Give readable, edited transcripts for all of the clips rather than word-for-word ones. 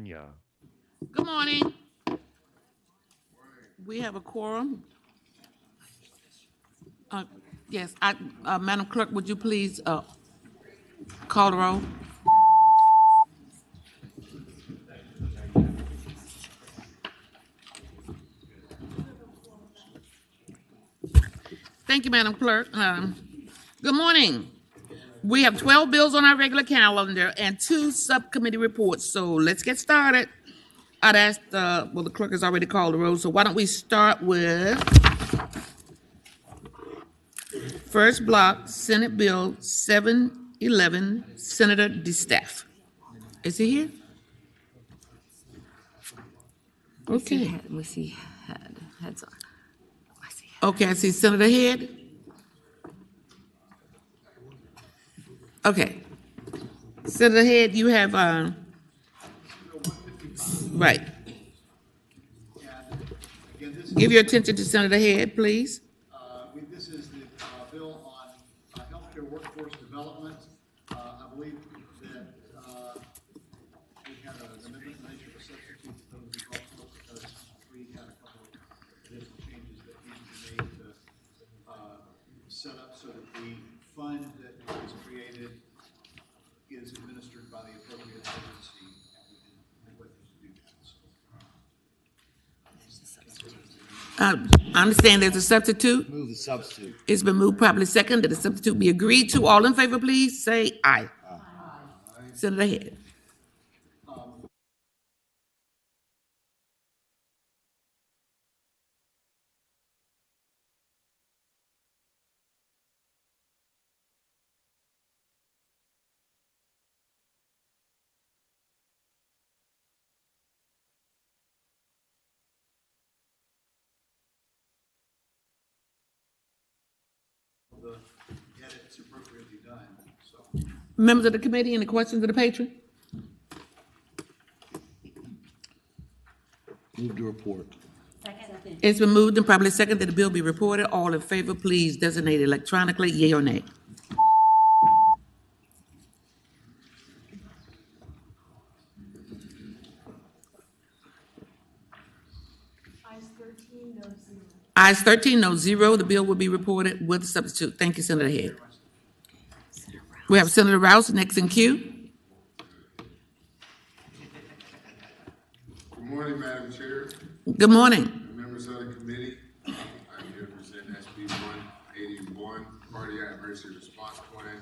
Yeah. Good morning. We have a quorum. Uh, Yes, Madam Clerk, would you please call the roll? Thank you, Madam Clerk. Good morning. We have 12 bills on our regular calendar and 2 subcommittee reports, so let's get started. I'd ask, well, the clerk has already called the roll, so why don't we start with first block, Senate Bill 711, Senator DeStaff. Is he here? Okay. We see heads on. I see. Okay, I see Senator Head. Okay. Senator Head, you have, right. Give your attention to Senator Head, please. This is the bill on healthcare workforce development. I believe that we had an amendment in nature of a substitute that was also because we had a couple of additional changes that need to be made to set up so that the fund that is created is administered by the appropriate agency, and we can do that. I understand there's a substitute. Move the substitute. It's been moved properly second that the substitute be agreed to. All in favor, please say aye. Aye. Senator Head. The edits appropriately done, so. Members of the committee, any questions of the patron? Move to report. It's been moved and properly second that the bill be reported. All in favor, please designate electronically, yea or nay. Ayes 13, no 0. The bill will be reported with the substitute. Thank you, Senator Head. We have Senator Rouse next in queue. Good morning, Madam Chair, Good morning. and members of the committee. I'm here to present SB 181, Cardiac Emergency Response Plan.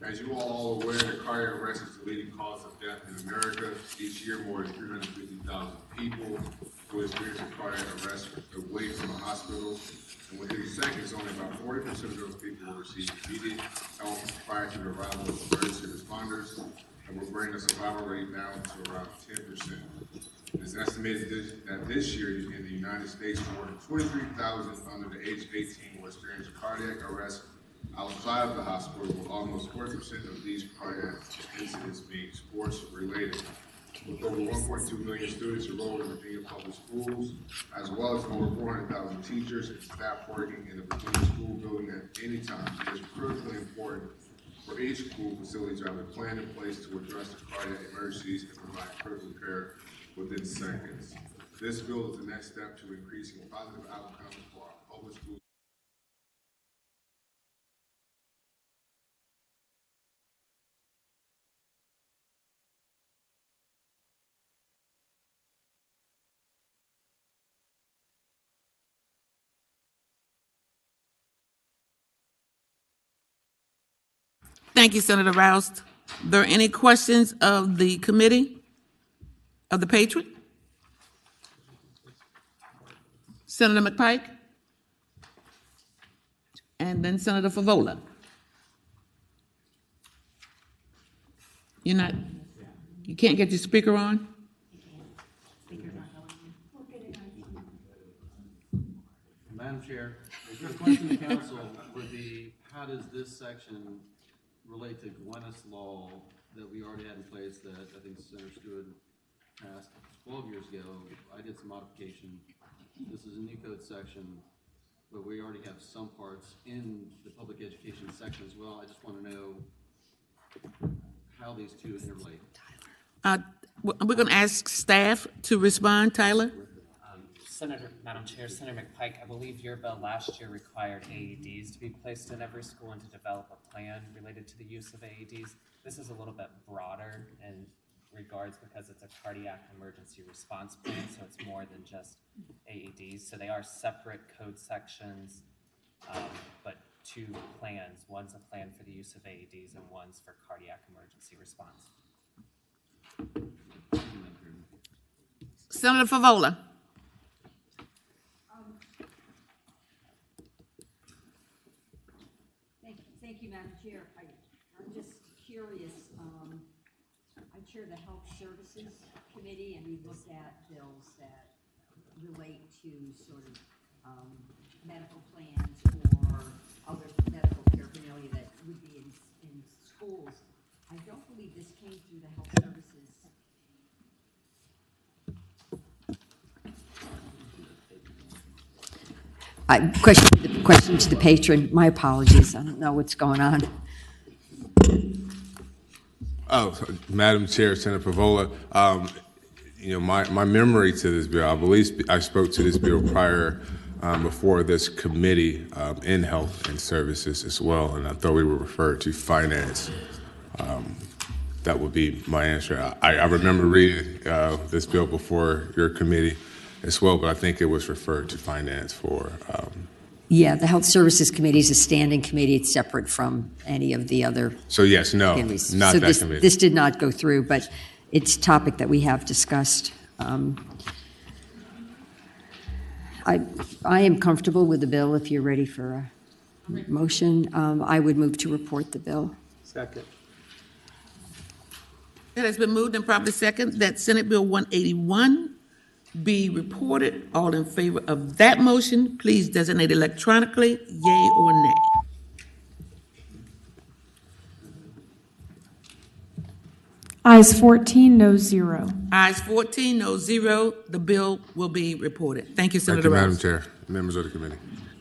As you all aware, the cardiac arrest is the leading cause of death in America. Each year, more than 350,000 people who experience a cardiac arrest away from a hospital. And within seconds, only about 40% of those people will receive immediate help prior to the arrival of emergency responders, and will bring the survival rate down to around 10%. It's estimated that this year in the United States, more than 23,000 under the age of 18 will experience cardiac arrest outside of the hospital, with almost 40% of these cardiac incidents being sports-related. With over 1.2 million students enrolled in Virginia public schools, as well as over 400,000 teachers and staff working in the Virginia school building at any time, it is critically important for each school facility to have a plan in place to address the cardiac emergencies and provide critical care within seconds. This bill is the next step to increasing positive outcomes for our public schools. Thank you, Senator Rouse. Are there any questions of the committee, of the patron? Senator McPike? And then Senator Favola. You can't get your speaker on? Madam Chair, the question to council would be, how does this section relate to Glennis law that we already had in place that I think Senator Stewart passed 12 years ago? I did some modification. This is a new code section, but we already have some parts in the public education section as well. I just want to know how these two interrelate. We're going to ask staff to respond. Tyler? Madam Chair, Senator McPike, I believe your bill last year required AEDs to be placed in every school and to develop a plan related to the use of AEDs. This is a little bit broader in regards because it's a cardiac emergency response plan, so it's more than just AEDs. So they are separate code sections, but two plans. One's a plan for the use of AEDs and one's for cardiac emergency response. Senator Favola? Thank you, Madam Chair. I'm just curious. I chair the Health Services Committee, and we look at bills that relate to sort of medical plans or other medical paraphernalia that would be in schools. I don't believe this came through the Health Services. Question to the patron. My apologies. I don't know what's going on. Oh, Madam Chair, Senator Pavola, my memory to this bill, I believe I spoke to this bill prior before this committee in Health and Services as well, and I thought we were referred to Finance. That would be my answer. I remember reading this bill before your committee as well, but I think it was referred to Finance for. Yeah, the Health Services Committee is a standing committee. It's separate from any of the other So yes, no, committees. not so that committee. This did not go through, but it's a topic that we have discussed. I am comfortable with the bill. If you're ready for a motion, I would move to report the bill. Second. It has been moved and properly second that Senate Bill 181 be reported. All in favor of that motion, please designate electronically, yea or nay. Ayes 14, no 0. Ayes 14, no 0. The bill will be reported. Thank you, Thank Senator you, Madam Rose. Chair, members of the committee.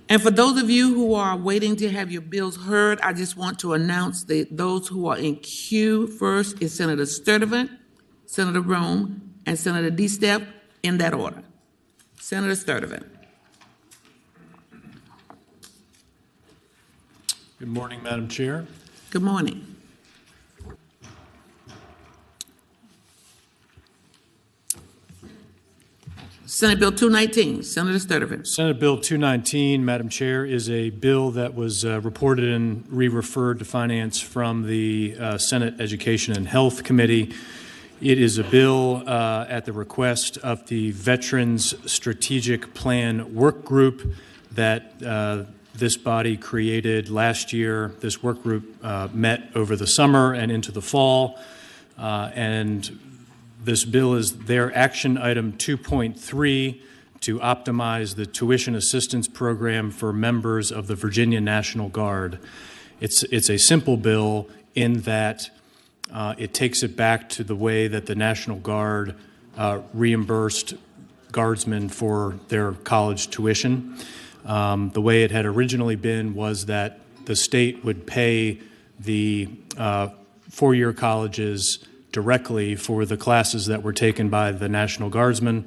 And for those of you who are waiting to have your bills heard, I just want to announce that those who are in queue first is Senator Sturtevant, Senator Rome, and Senator D-Step, in that order. Senator Sturtevant. Good morning, Madam Chair. Good morning. Senate Bill 219, Senator Sturtevant. Senate Bill 219, Madam Chair, is a bill that was reported and re-referred to Finance from the Senate Education and Health Committee. It is a bill at the request of the Veterans Strategic Plan Work Group that this body created last year. This work group met over the summer and into the fall, and this bill is their action item 2.3 to optimize the tuition assistance program for members of the Virginia National Guard. It's a simple bill in that it takes it back to the way that the National Guard reimbursed guardsmen for their college tuition. The way it had originally been was that the state would pay the four-year colleges directly for the classes that were taken by the National Guardsmen.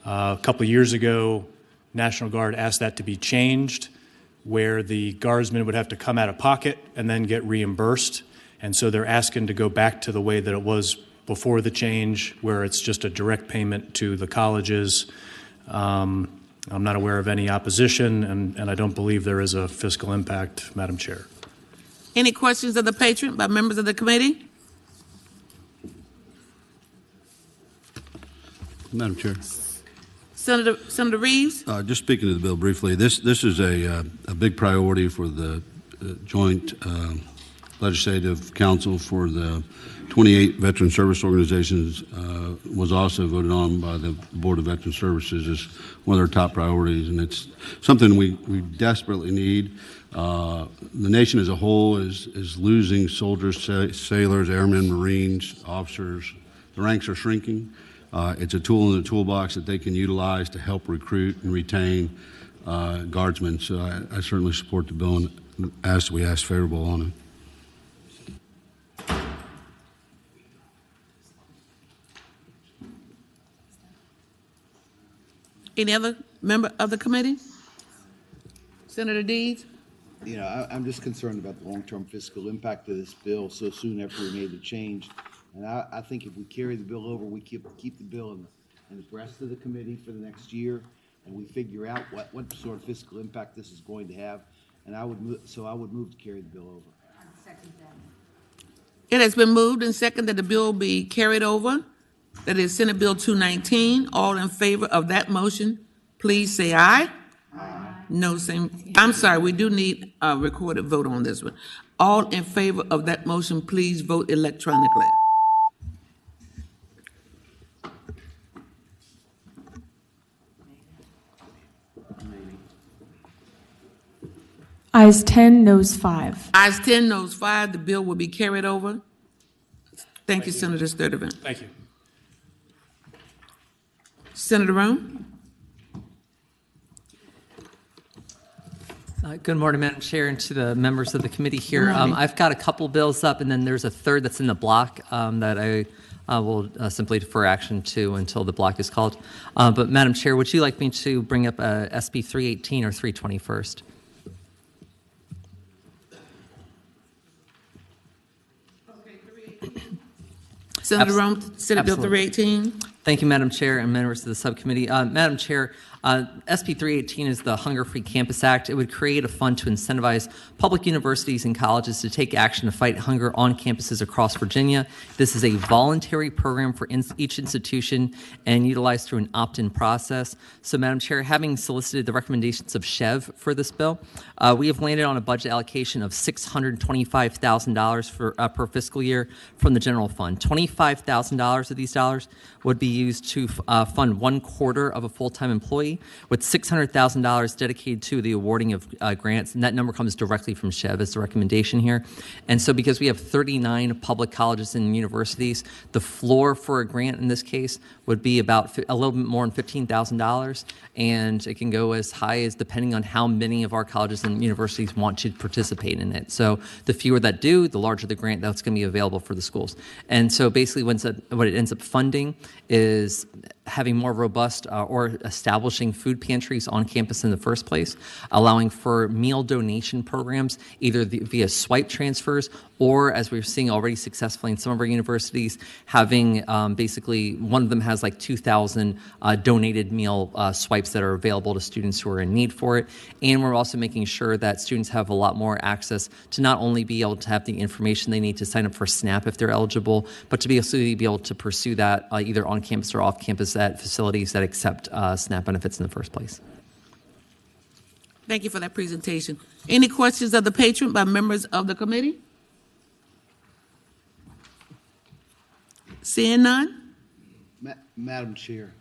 A couple of years ago, National Guard asked that to be changed, where the guardsmen would have to come out of pocket and then get reimbursed. And so they're asking to go back to the way that it was before the change, where it's just a direct payment to the colleges. I'm not aware of any opposition, and I don't believe there is a fiscal impact, Madam Chair. Any questions of the patron by members of the committee? Madam Chair. Senator Reeves? Just speaking to the bill briefly, this is a big priority for the joint legislative council for the 28 veteran service organizations. Was also voted on by the Board of Veteran Services as one of their top priorities, and it's something we desperately need. The nation as a whole is losing soldiers, sailors, airmen, Marines, officers. The ranks are shrinking. It's a tool in the toolbox that they can utilize to help recruit and retain guardsmen. So I certainly support the bill and we ask favorable on it. Any other member of the committee? Senator Deeds? You know, I'm just concerned about the long-term fiscal impact of this bill so soon after we made the change. And I think if we carry the bill over, we keep the bill in the rest of the committee for the next year, and we figure out what sort of fiscal impact this is going to have. And I would move to carry the bill over. Second that. It has been moved and seconded that the bill be carried over. That is Senate Bill 219. All in favor of that motion, please say aye. Aye. No, same. I'm sorry, we do need a recorded vote on this one. All in favor of that motion, please vote electronically. Ayes 10, noes 5. Ayes 10, noes 5. The bill will be carried over. Thank you, Senator Sturtevant. Thank you. Senator Rome? Good morning, Madam Chair, and to the members of the committee here. I've got a couple bills up, and then there's a third that's in the block that I will simply defer action to until the block is called. But Madam Chair, would you like me to bring up SB 318 or 320 first? Senator Rome, Senate Bill 318. Thank you, Madam Chair and members of the subcommittee. Madam Chair, SB 318 is the Hunger-Free Campus Act. It would create a fund to incentivize public universities and colleges to take action to fight hunger on campuses across Virginia. This is a voluntary program for each institution and utilized through an opt-in process. So, Madam Chair, having solicited the recommendations of SHEV for this bill, we have landed on a budget allocation of $625,000 for per fiscal year from the general fund. $25,000 of these dollars would be used to fund 1/4 of a full-time employee, with $600,000 dedicated to the awarding of grants, and that number comes directly from SHEV as the recommendation here. And so because we have 39 public colleges and universities, the floor for a grant in this case would be about a little bit more than $15,000, and it can go as high as depending on how many of our colleges and universities want to participate in it. So the fewer that do, the larger the grant that's going to be available for the schools. And so basically what it ends up funding is having more robust or establishing food pantries on campus in the first place, allowing for meal donation programs, either via swipe transfers or, as we're seeing already successfully in some of our universities, having basically one of them has like 2,000 donated meal swipes that are available to students who are in need for it. And we're also making sure that students have a lot more access to not only be able to have the information they need to sign up for SNAP if they're eligible, but to be able to pursue that either on campus or off campus at facilities that accept SNAP benefits in the first place. Thank you for that presentation. Any questions of the patron by members of the committee? Seeing none? Madam Chair.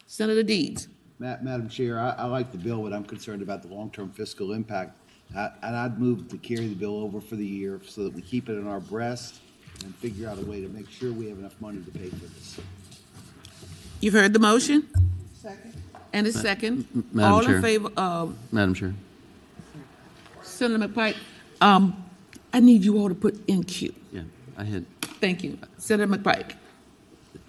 Senator Deeds. Madam Chair, I like the bill, but I'm concerned about the long-term fiscal impact. And I'd move to carry the bill over for the year so that we keep it in our breast and figure out a way to make sure we have enough money to pay for this. You've heard the motion? Second. And a second. Madam All Chair. in favor of Madam Chair. Senator McPike. I need you all to put in queue. Yeah, I had. Thank you. Senator McPike.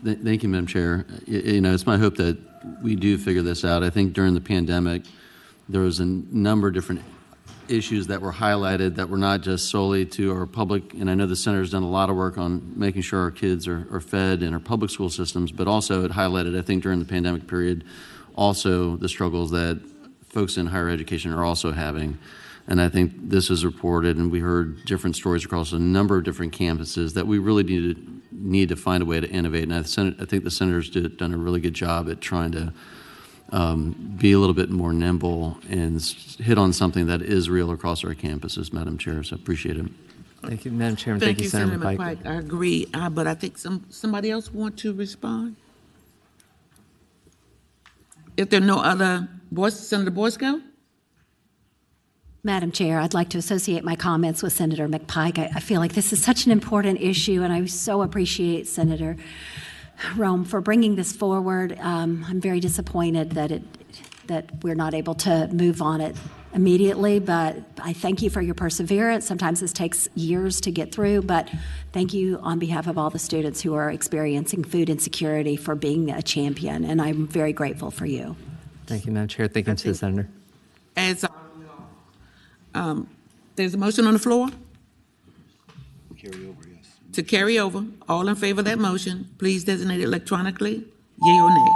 Thank you, Madam Chair. You know, it's my hope that we do figure this out. I think during the pandemic, there was a number of different issues that were highlighted that were not just solely to our public, and I know the Senator's done a lot of work on making sure our kids are fed in our public school systems, but also it highlighted, I think, during the pandemic period, also the struggles that folks in higher education are also having. And I think this is reported, and we heard different stories across a number of different campuses that we really need to find a way to innovate. And I think the Senator's done a really good job at trying to be a little bit more nimble and hit on something that is real across our campuses, Madam Chair. So appreciate it. Thank you, Madam Chair, and Thank you, Senator Senator McPike. McPike. I agree, but I think somebody else want to respond? If there are no other Senator Boysko? Madam Chair, I'd like to associate my comments with Senator McPike. I feel like this is such an important issue, and I so appreciate Senator Rome for bringing this forward. I'm very disappointed that we're not able to move on it immediately, but I thank you for your perseverance. Sometimes this takes years to get through, but thank you on behalf of all the students who are experiencing food insecurity for being a champion, and I'm very grateful for you. Thank you, Madam Chair. Thank you to the Senator. As, there's a motion on the floor Carry over, yes. to carry over. All in favor of that motion, please designate it electronically, yea or nay.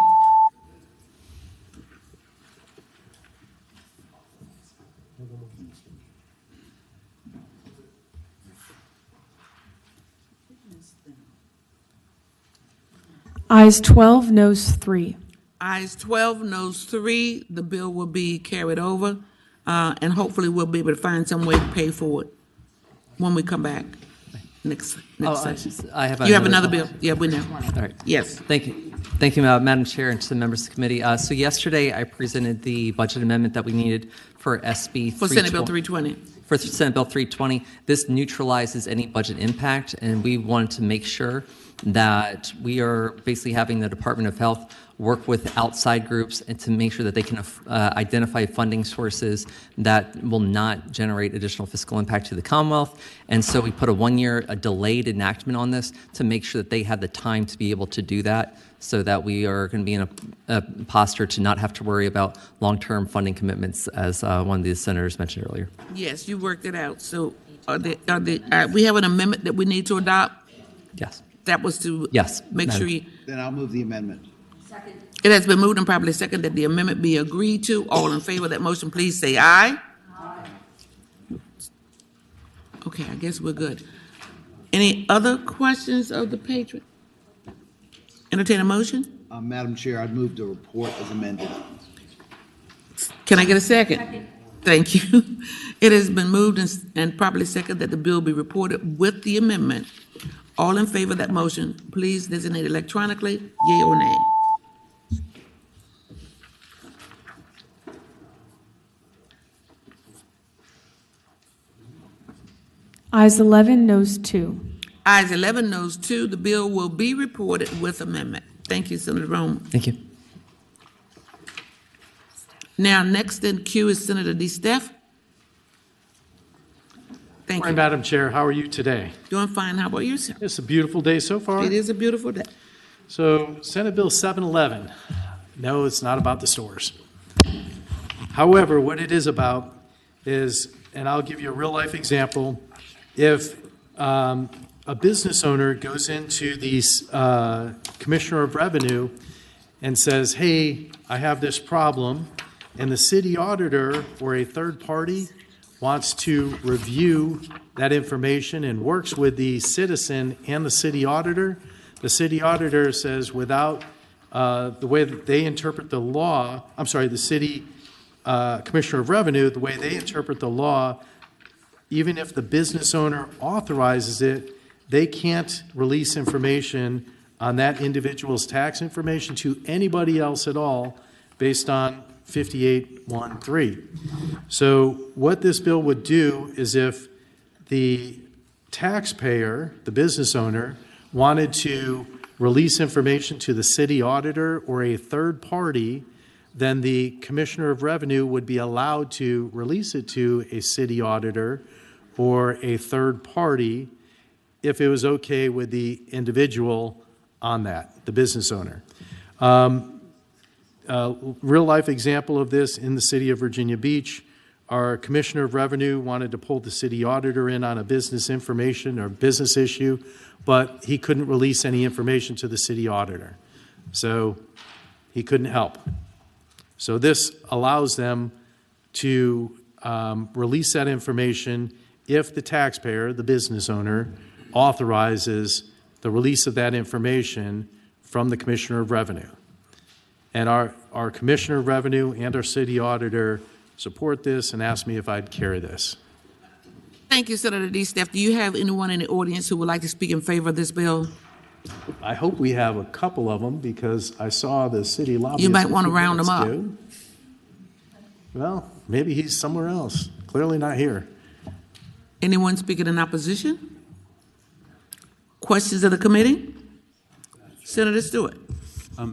Ayes 12, noes 3. Ayes 12, noes 3. The bill will be carried over, and hopefully we'll be able to find some way to pay for it when we come back next session. I have You have another bill? Yeah, we know. All right. Yes. Thank you. Thank you, Madam Chair, and to the members of the committee. So yesterday, I presented the budget amendment that we needed for SB For Senate Bill 320. For Senate Bill 320. This neutralizes any budget impact, and we wanted to make sure that we are basically having the Department of Health work with outside groups and to make sure that they can identify funding sources that will not generate additional fiscal impact to the Commonwealth. And so we put a delayed enactment on this to make sure that they have the time to be able to do that, so that we are going to be in a posture to not have to worry about long-term funding commitments, as one of the senators mentioned earlier. Yes, you worked it out. So we have an amendment that we need to adopt? Yes. That was to Yes, make sure you. Then I'll move the amendment. It has been moved and probably second that the amendment be agreed to. All in favor of that motion, please say aye. Aye. Okay, I guess we're good. Any other questions of the patron? Entertain a motion? Madam Chair, I'd move the report as amended. Can I get a second? Thank you. It has been moved and properly second that the bill be reported with the amendment. All in favor of that motion, please designate electronically, yea or nay. Ayes 11, noes 2. Ayes 11, noes 2. The bill will be reported with amendment. Thank you, Senator Rome. Thank you. Now, next in queue is Senator DeSteph. Thank you. Madam Chair, how are you today? Doing fine. How about you, sir? It's a beautiful day so far. It is a beautiful day. So, Senate Bill 711. No, it's not about the stores. However, what it is about is, and I'll give you a real life example, if a business owner goes into the Commissioner of Revenue and says, hey, I have this problem, and the city auditor or a third party wants to review that information and works with the citizen and the city auditor says without the way that they interpret the law, the city Commissioner of Revenue, the way they interpret the law, even if the business owner authorizes it, they can't release information on that individual's tax information to anybody else at all based on 5813. So what this bill would do is if the taxpayer, the business owner, wanted to release information to the city auditor or a third party, then the Commissioner of Revenue would be allowed to release it to a city auditor or a third party if it was okay with the individual on that, the business owner. Real life example of this in the city of Virginia Beach, our Commissioner of Revenue wanted to pull the city auditor in on a business information or business issue, but he couldn't release any information to the city auditor. So he couldn't help. So this allows them to release that information if the taxpayer, the business owner, authorizes the release of that information from the Commissioner of Revenue. And our Commissioner of Revenue and our city auditor support this and asked me if I'd carry this. Thank you, Senator DeSteph. Do you have anyone in the audience who would like to speak in favor of this bill? I hope we have a couple of them because I saw the city lobbyist. You might want to round them up. Well, maybe he's somewhere else. Clearly not here. Anyone speaking in opposition? Questions of the committee? Senator Stewart.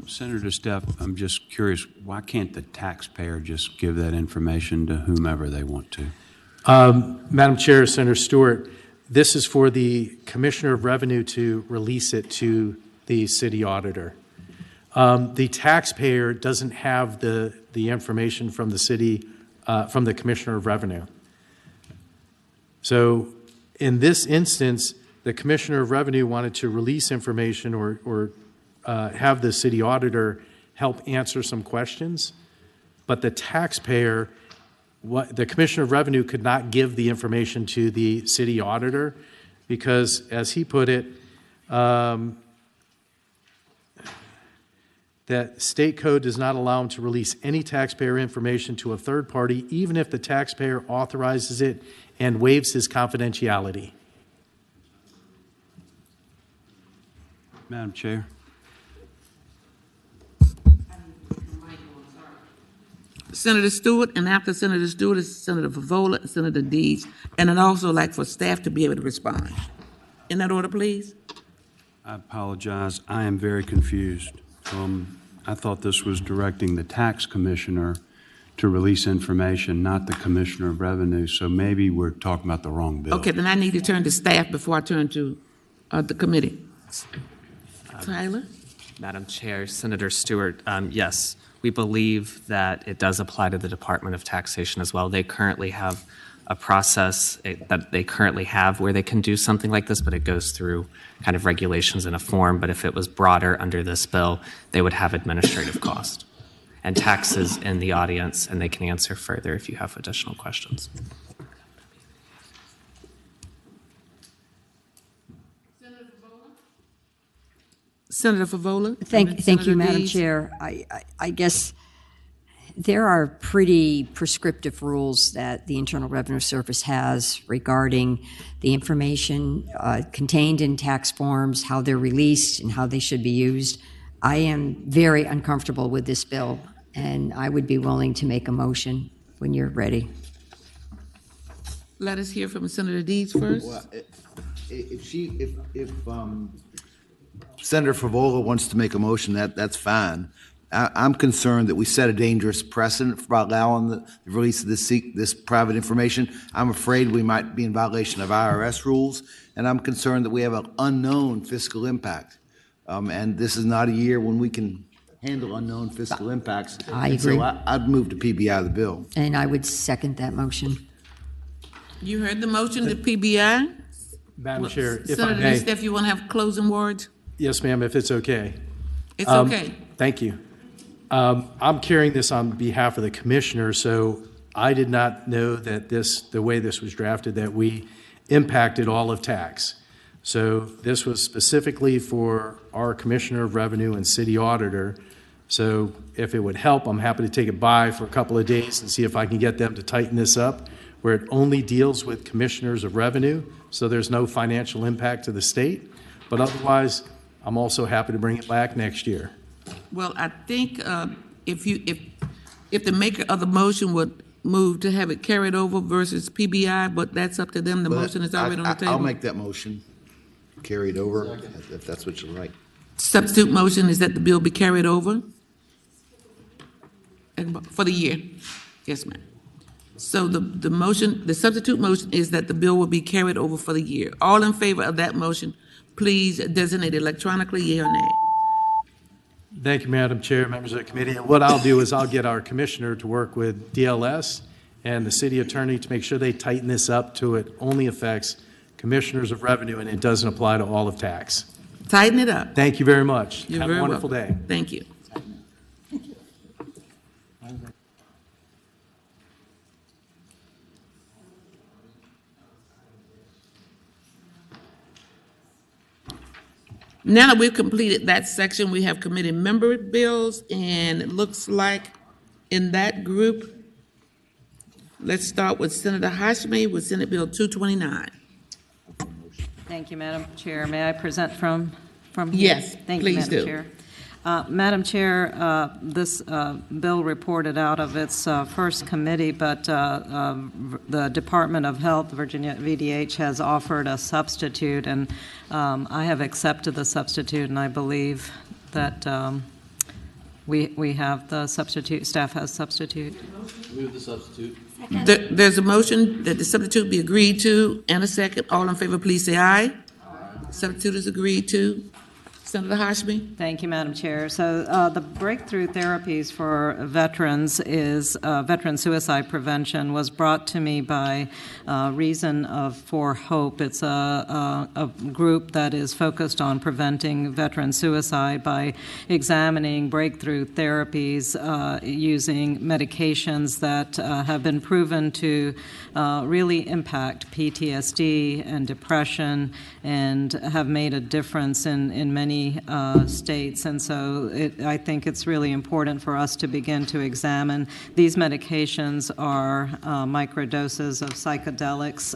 Senator Steph, I'm just curious, why can't the taxpayer just give that information to whomever they want to? Madam Chair, Senator Stewart, this is for the Commissioner of Revenue to release it to the city auditor. The taxpayer doesn't have the information from the city, from the Commissioner of Revenue. So in this instance, the Commissioner of Revenue wanted to release information or have the city auditor help answer some questions, but the taxpayer, the Commissioner of Revenue could not give the information to the city auditor because, as he put it, that state code does not allow him to release any taxpayer information to a third party, even if the taxpayer authorizes it and waives his confidentiality. Madam Chair. Senator Stewart, and after Senator Stewart is Senator Favola and Senator Deeds, and I'd also like for staff to be able to respond. In that order, please. I apologize. I am very confused. I thought this was directing the tax commissioner to release information, not the Commissioner of Revenue, so maybe we're talking about the wrong bill. Okay, then I need to turn to staff before I turn to the committee. Tyler? Madam Chair, Senator Stewart, yes, we believe that it does apply to the Department of Taxation as well. They currently have a process that they currently have where they can do something like this, but it goes through kind of regulations in a form. But if it was broader under this bill, they would have administrative cost. And taxes in the audience, and they can answer further if you have additional questions. Senator Favola? Thank you, Madam Chair. I guess there are pretty prescriptive rules that the Internal Revenue Service has regarding the information contained in tax forms, how they're released, and how they should be used. I am very uncomfortable with this bill, and I would be willing to make a motion when you're ready. Let us hear from Senator Deeds first. Well, if Senator Favola wants to make a motion, that's fine. I'm concerned that we set a dangerous precedent for allowing the release of this private information. I'm afraid we might be in violation of IRS rules, and I'm concerned that we have an unknown fiscal impact. And this is not a year when we can handle unknown fiscal impacts. I agree. So I'd move to PBI the bill. And I would second that motion. You heard the motion to PBI? Madam Chair, if I Senator may. Steph, you want to have closing words? Yes, ma'am, if it's okay. It's okay. Thank you. I'm carrying this on behalf of the commissioner, so I did not know that the way this was drafted, that we impacted all of tax. So this was specifically for our Commissioner of Revenue and City Auditor. So if it would help, I'm happy to take it by for a couple of days and see if I can get them to tighten this up, where it only deals with Commissioners of Revenue, so there's no financial impact to the state. But otherwise, I'm also happy to bring it back next year. Well, I think if the maker of the motion would move to have it carried over versus PBI, but that's up to them. The motion is already on the table. I'll make that motion. Carried over, if that's what you like. Substitute motion is that the bill be carried over for the year. Yes, ma'am. So the substitute motion is that the bill will be carried over for the year. All in favor of that motion, please designate electronically, yea or nay. Thank you, Madam Chair, members of the committee. And what I'll do is I'll get our commissioner to work with DLS and the city attorney to make sure they tighten this up to it only affects Commissioners of Revenue and it doesn't apply to all of tax. Tighten it up. Thank you very much. You're Have very a wonderful welcome. day. Thank you. Now that we've completed that section, we have committee member bills, and it looks like in that group, let's start with Senator Hashmi with Senate Bill 229. Thank you, Madam Chair. May I present from here? Yes, Thank please you, Madam do. Chair. Madam Chair, this bill reported out of its first committee, but the Department of Health, Virginia VDH, has offered a substitute, and I have accepted the substitute, and I believe that we have the substitute, staff has substitute. Move the substitute. There's a motion that the substitute be agreed to, and a second. All in favor, please say aye. Substitute is agreed to. Senator Hashmi? Thank you, Madam Chair. So the breakthrough therapies for veterans is veteran suicide prevention was brought to me by Reason for Hope. It's a group that is focused on preventing veteran suicide by examining breakthrough therapies using medications that have been proven to really impact PTSD and depression and have made a difference in many states. And so I think it's really important for us to begin to examine. These medications are microdoses of psychedelics.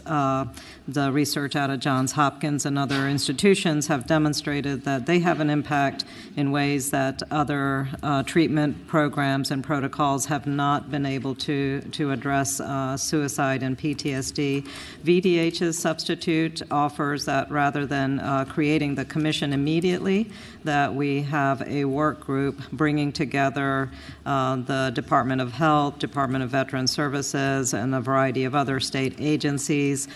The research out of Johns Hopkins and other institutions have demonstrated that they have an impact in ways that other treatment programs and protocols have not been able to address suicide and PTSD. VDH's substitute offers that rather than creating the commission immediately, that we have a work group bringing together the Department of Health, Department of Veteran Services, and a variety of other state agencies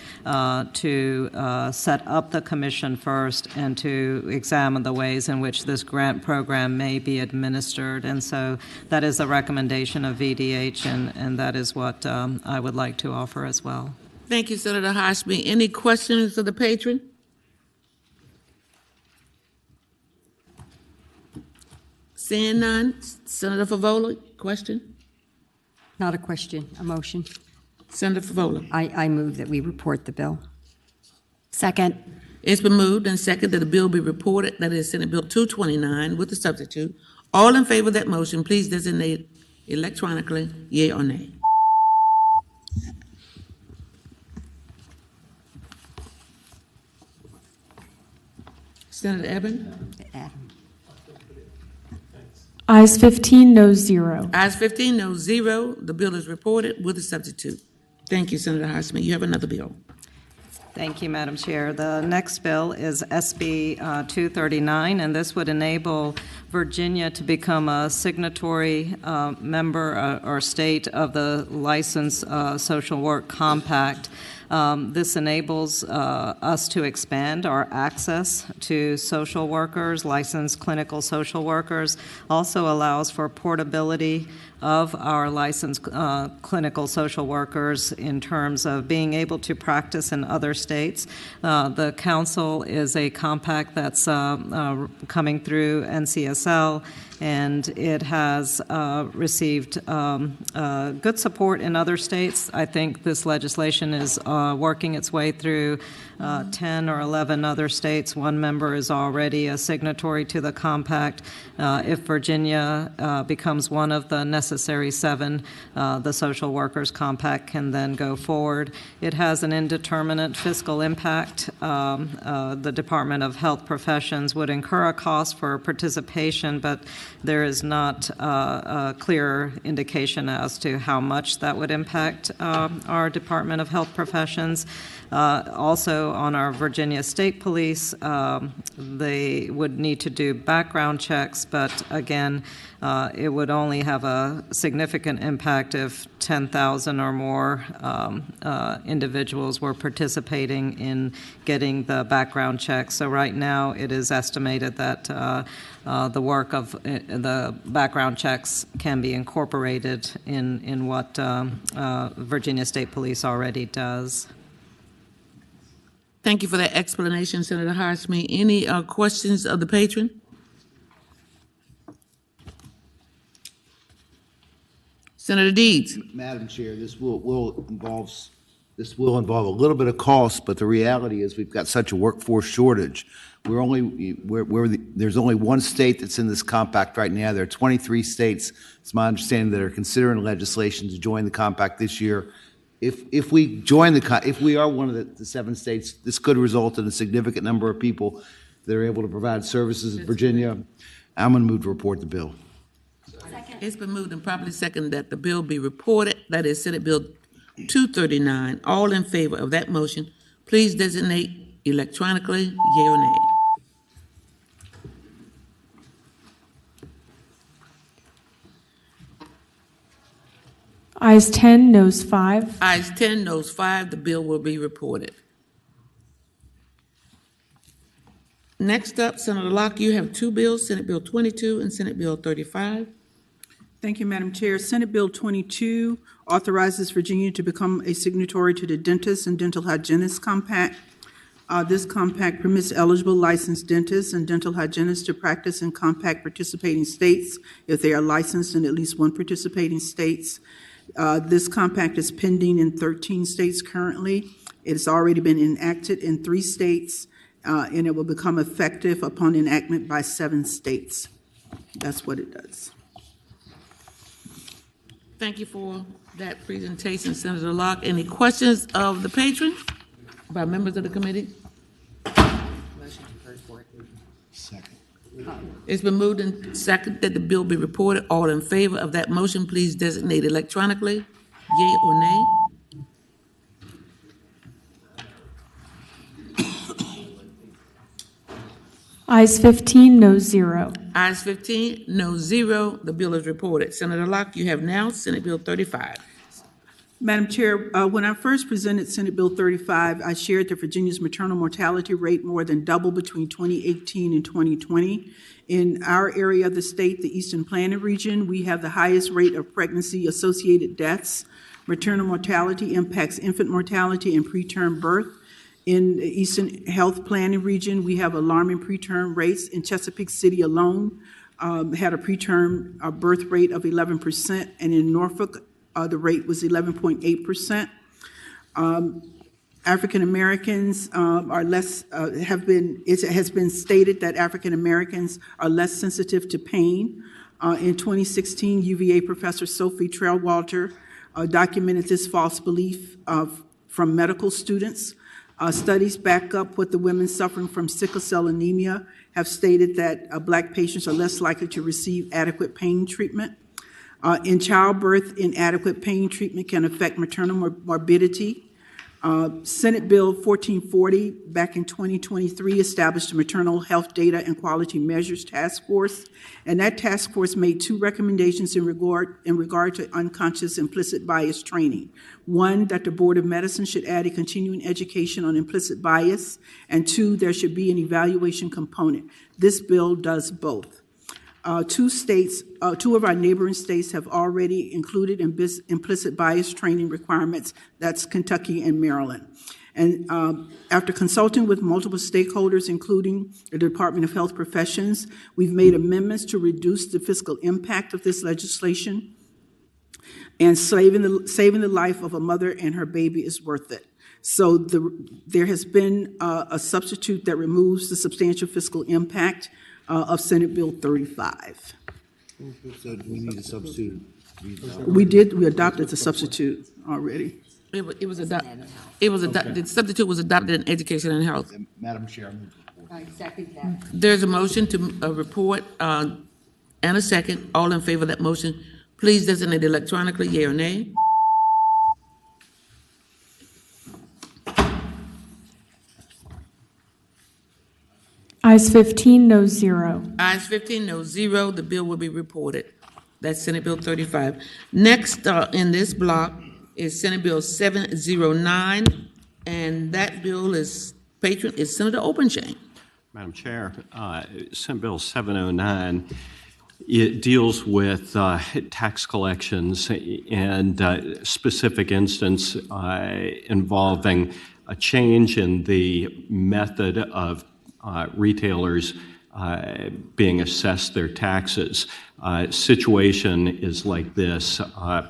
to set up the commission first and to examine the ways in which this grant program may be administered. And so that is a recommendation of VDH, and that is what I would like to offer as well. Thank you, Senator Hashmi. Any questions of the patron? Seeing none, Senator Favola, question? Not a question, a motion. Senator Favola. I move that we report the bill. Second. It's been moved and seconded that the bill be reported, that is Senate Bill 229 with the substitute. All in favor of that motion, please designate electronically, yea or nay. Senator Eben? Ayes 15, noes 0. Ayes 15, no 0. The bill is reported with a substitute. Thank you, Senator Hashmi. You have another bill. Thank you, Madam Chair. The next bill is SB 239, and this would enable Virginia to become a signatory member or state of the Licensed Social Work Compact. This enables us to expand our access to social workers, licensed clinical social workers, also allows for portability of our licensed clinical social workers in terms of being able to practice in other states. The council is a compact that's coming through NCSL, and it has received good support in other states. I think this legislation is working its way through 10 or 11 other states. One member is already a signatory to the compact. If Virginia becomes one of the necessary 7, the Social Workers Compact can then go forward. It has an indeterminate fiscal impact. The Department of Health Professions would incur a cost for participation, but there is not a clear indication as to how much that would impact our Department of Health Professions. Also, on our Virginia State Police, they would need to do background checks, but again, it would only have a significant impact if 10,000 or more individuals were participating in getting the background checks. So right now, it is estimated that the work of the background checks can be incorporated in what Virginia State Police already does. Thank you for that explanation, Senator Hashmi. Any questions of the patron? Senator Deeds. Madam Chair, this will involve a little bit of cost, but the reality is we've got such a workforce shortage. There's only one state that's in this compact right now. There are 23 states, it's my understanding, that are considering legislation to join the compact this year. If we are one of the 7 states, this could result in a significant number of people that are able to provide services in Virginia. I'm going to move to report the bill. Second. It's been moved and properly seconded that the bill be reported. That is Senate Bill 239. All in favor of that motion, please designate electronically, yea or nay. Ayes 10, noes 5. Ayes 10, noes 5. The bill will be reported. Next up, Senator Locke, you have two bills, Senate Bill 22 and Senate Bill 35. Thank you, Madam Chair. Senate Bill 22 authorizes Virginia to become a signatory to the Dentist and Dental Hygienist Compact. This compact permits eligible licensed dentists and dental hygienists to practice in compact participating states if they are licensed in at least one participating states. This compact is pending in 13 states currently. It has already been enacted in 3 states, and it will become effective upon enactment by 7 states. That's what it does. Thank you for that presentation, Senator Locke. Any questions of the patron by members of the committee? Second. It's been moved and seconded that the bill be reported. All in favor of that motion, please designate electronically, yea or nay. Ayes 15, no 0. Ayes 15, no 0. The bill is reported. Senator Locke, you have now Senate Bill 35. Madam Chair, when I first presented Senate Bill 35, I shared that Virginia's maternal mortality rate more than doubled between 2018 and 2020. In our area of the state, the Eastern Planning Region, we have the highest rate of pregnancy-associated deaths. Maternal mortality impacts infant mortality and preterm birth. In the Eastern Health Planning Region, we have alarming preterm rates. In Chesapeake City alone, had a preterm birth rate of 11%, and in Norfolk, the rate was 11.8%. African Americans are less, it has been stated that African Americans are less sensitive to pain. In 2016, UVA professor Sophie Trailwalter documented this false belief from medical students. Studies back up what the women suffering from sickle cell anemia have stated that Black patients are less likely to receive adequate pain treatment. In childbirth, inadequate pain treatment can affect maternal morbidity. Senate Bill 1440 back in 2023 established a Maternal Health Data and Quality Measures Task Force, and that task force made 2 recommendations in regard to unconscious implicit bias training. One, that the Board of Medicine should add a continuing education on implicit bias, and 2, there should be an evaluation component. This bill does both. 2 of our neighboring states have already included implicit bias training requirements. That's Kentucky and Maryland. And after consulting with multiple stakeholders, including the Department of Health Professions, we've made amendments to reduce the fiscal impact of this legislation. And saving the life of a mother and her baby is worth it. So there has been a substitute that removes the substantial fiscal impact of Senate Bill 35. So do we need a substitute? We adopted the substitute already. It was adopted. The substitute was adopted in Education and Health. Madam Chair, I move the report. I second that. There's a motion to report and a second. All in favor of that motion, please designate electronically, yea or nay. Ayes 15, no 0. Ayes 15, no 0. The bill will be reported. That's Senate Bill 35. Next in this block is Senate Bill 709, and that bill is Senator Openshain. Madam Chair, Senate Bill 709, it deals with tax collections and specific instance involving a change in the method of retailers being assessed their taxes. Situation is like this.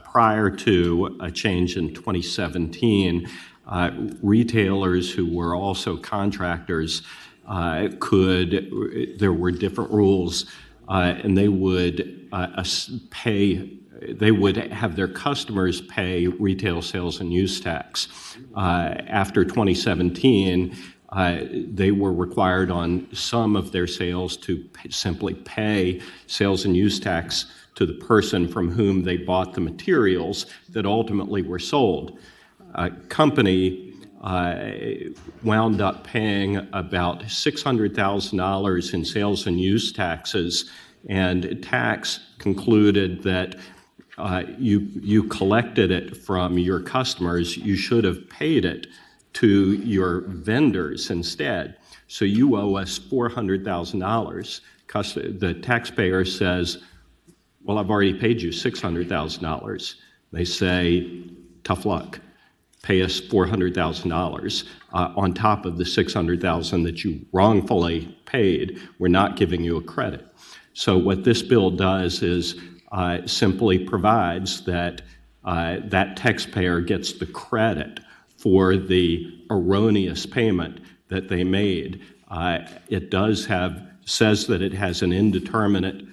Prior to a change in 2017, retailers who were also contractors there were different rules, and they would have their customers pay retail sales and use tax. After 2017, they were required on some of their sales to simply pay sales and use tax to the person from whom they bought the materials that ultimately were sold. A company wound up paying about $600,000 in sales and use taxes, and tax concluded that you collected it from your customers. You should have paid it to your vendors instead. So you owe us $400,000. The taxpayer says, well, I've already paid you $600,000. They say, tough luck. Pay us $400,000 on top of the $600,000 that you wrongfully paid. We're not giving you a credit. So what this bill does is simply provides that that taxpayer gets the credit for the erroneous payment that they made. It says that it has an indeterminate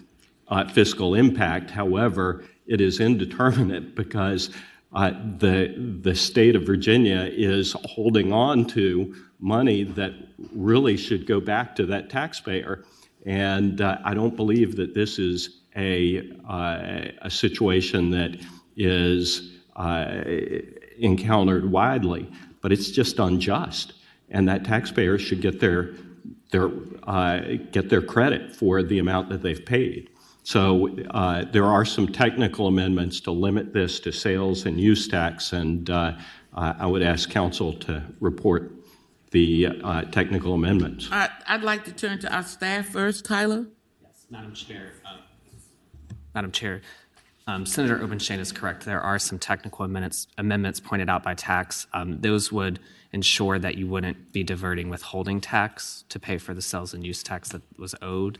fiscal impact. However, it is indeterminate because the state of Virginia is holding on to money that really should go back to that taxpayer. And I don't believe that this is a situation that is encountered widely, but it's just unjust. And that taxpayer should get their credit for the amount that they've paid. So there are some technical amendments to limit this to sales and use tax, and I would ask council to report the technical amendments. I'd like to turn to our staff first. Tyler? Yes, Madam Chair. Senator Obenstein is correct. There are some technical amendments pointed out by tax. Those would ensure that you wouldn't be diverting withholding tax to pay for the sales and use tax that was owed,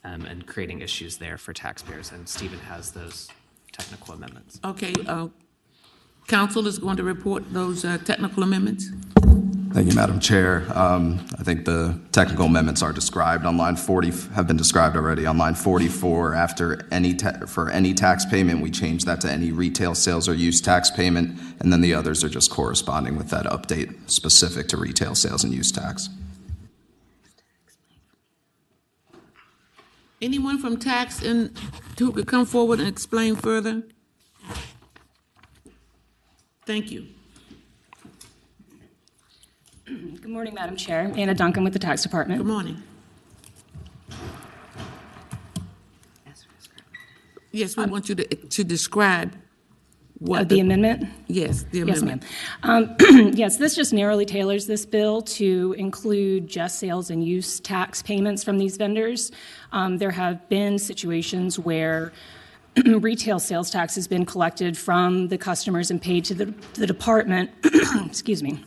and creating issues there for taxpayers. And Stephen has those technical amendments. Okay, council is going to report those technical amendments. Thank you, Madam Chair. I think the technical amendments are described on line 40, have been described already. On line 44, after for any tax payment, we change that to any retail sales or use tax payment, and then the others are just corresponding with that update specific to retail sales and use tax. Anyone from tax who could come forward and explain further? Thank you. Good morning, Madam Chair. Anna Duncan with the Tax Department. Good morning. Yes, we want you to describe what the amendment? Yes, the amendment. Yes, ma'am. Yes, this just narrowly tailors this bill to include just sales and use tax payments from these vendors. There have been situations where retail sales tax has been collected from the customers and paid to the department, excuse me,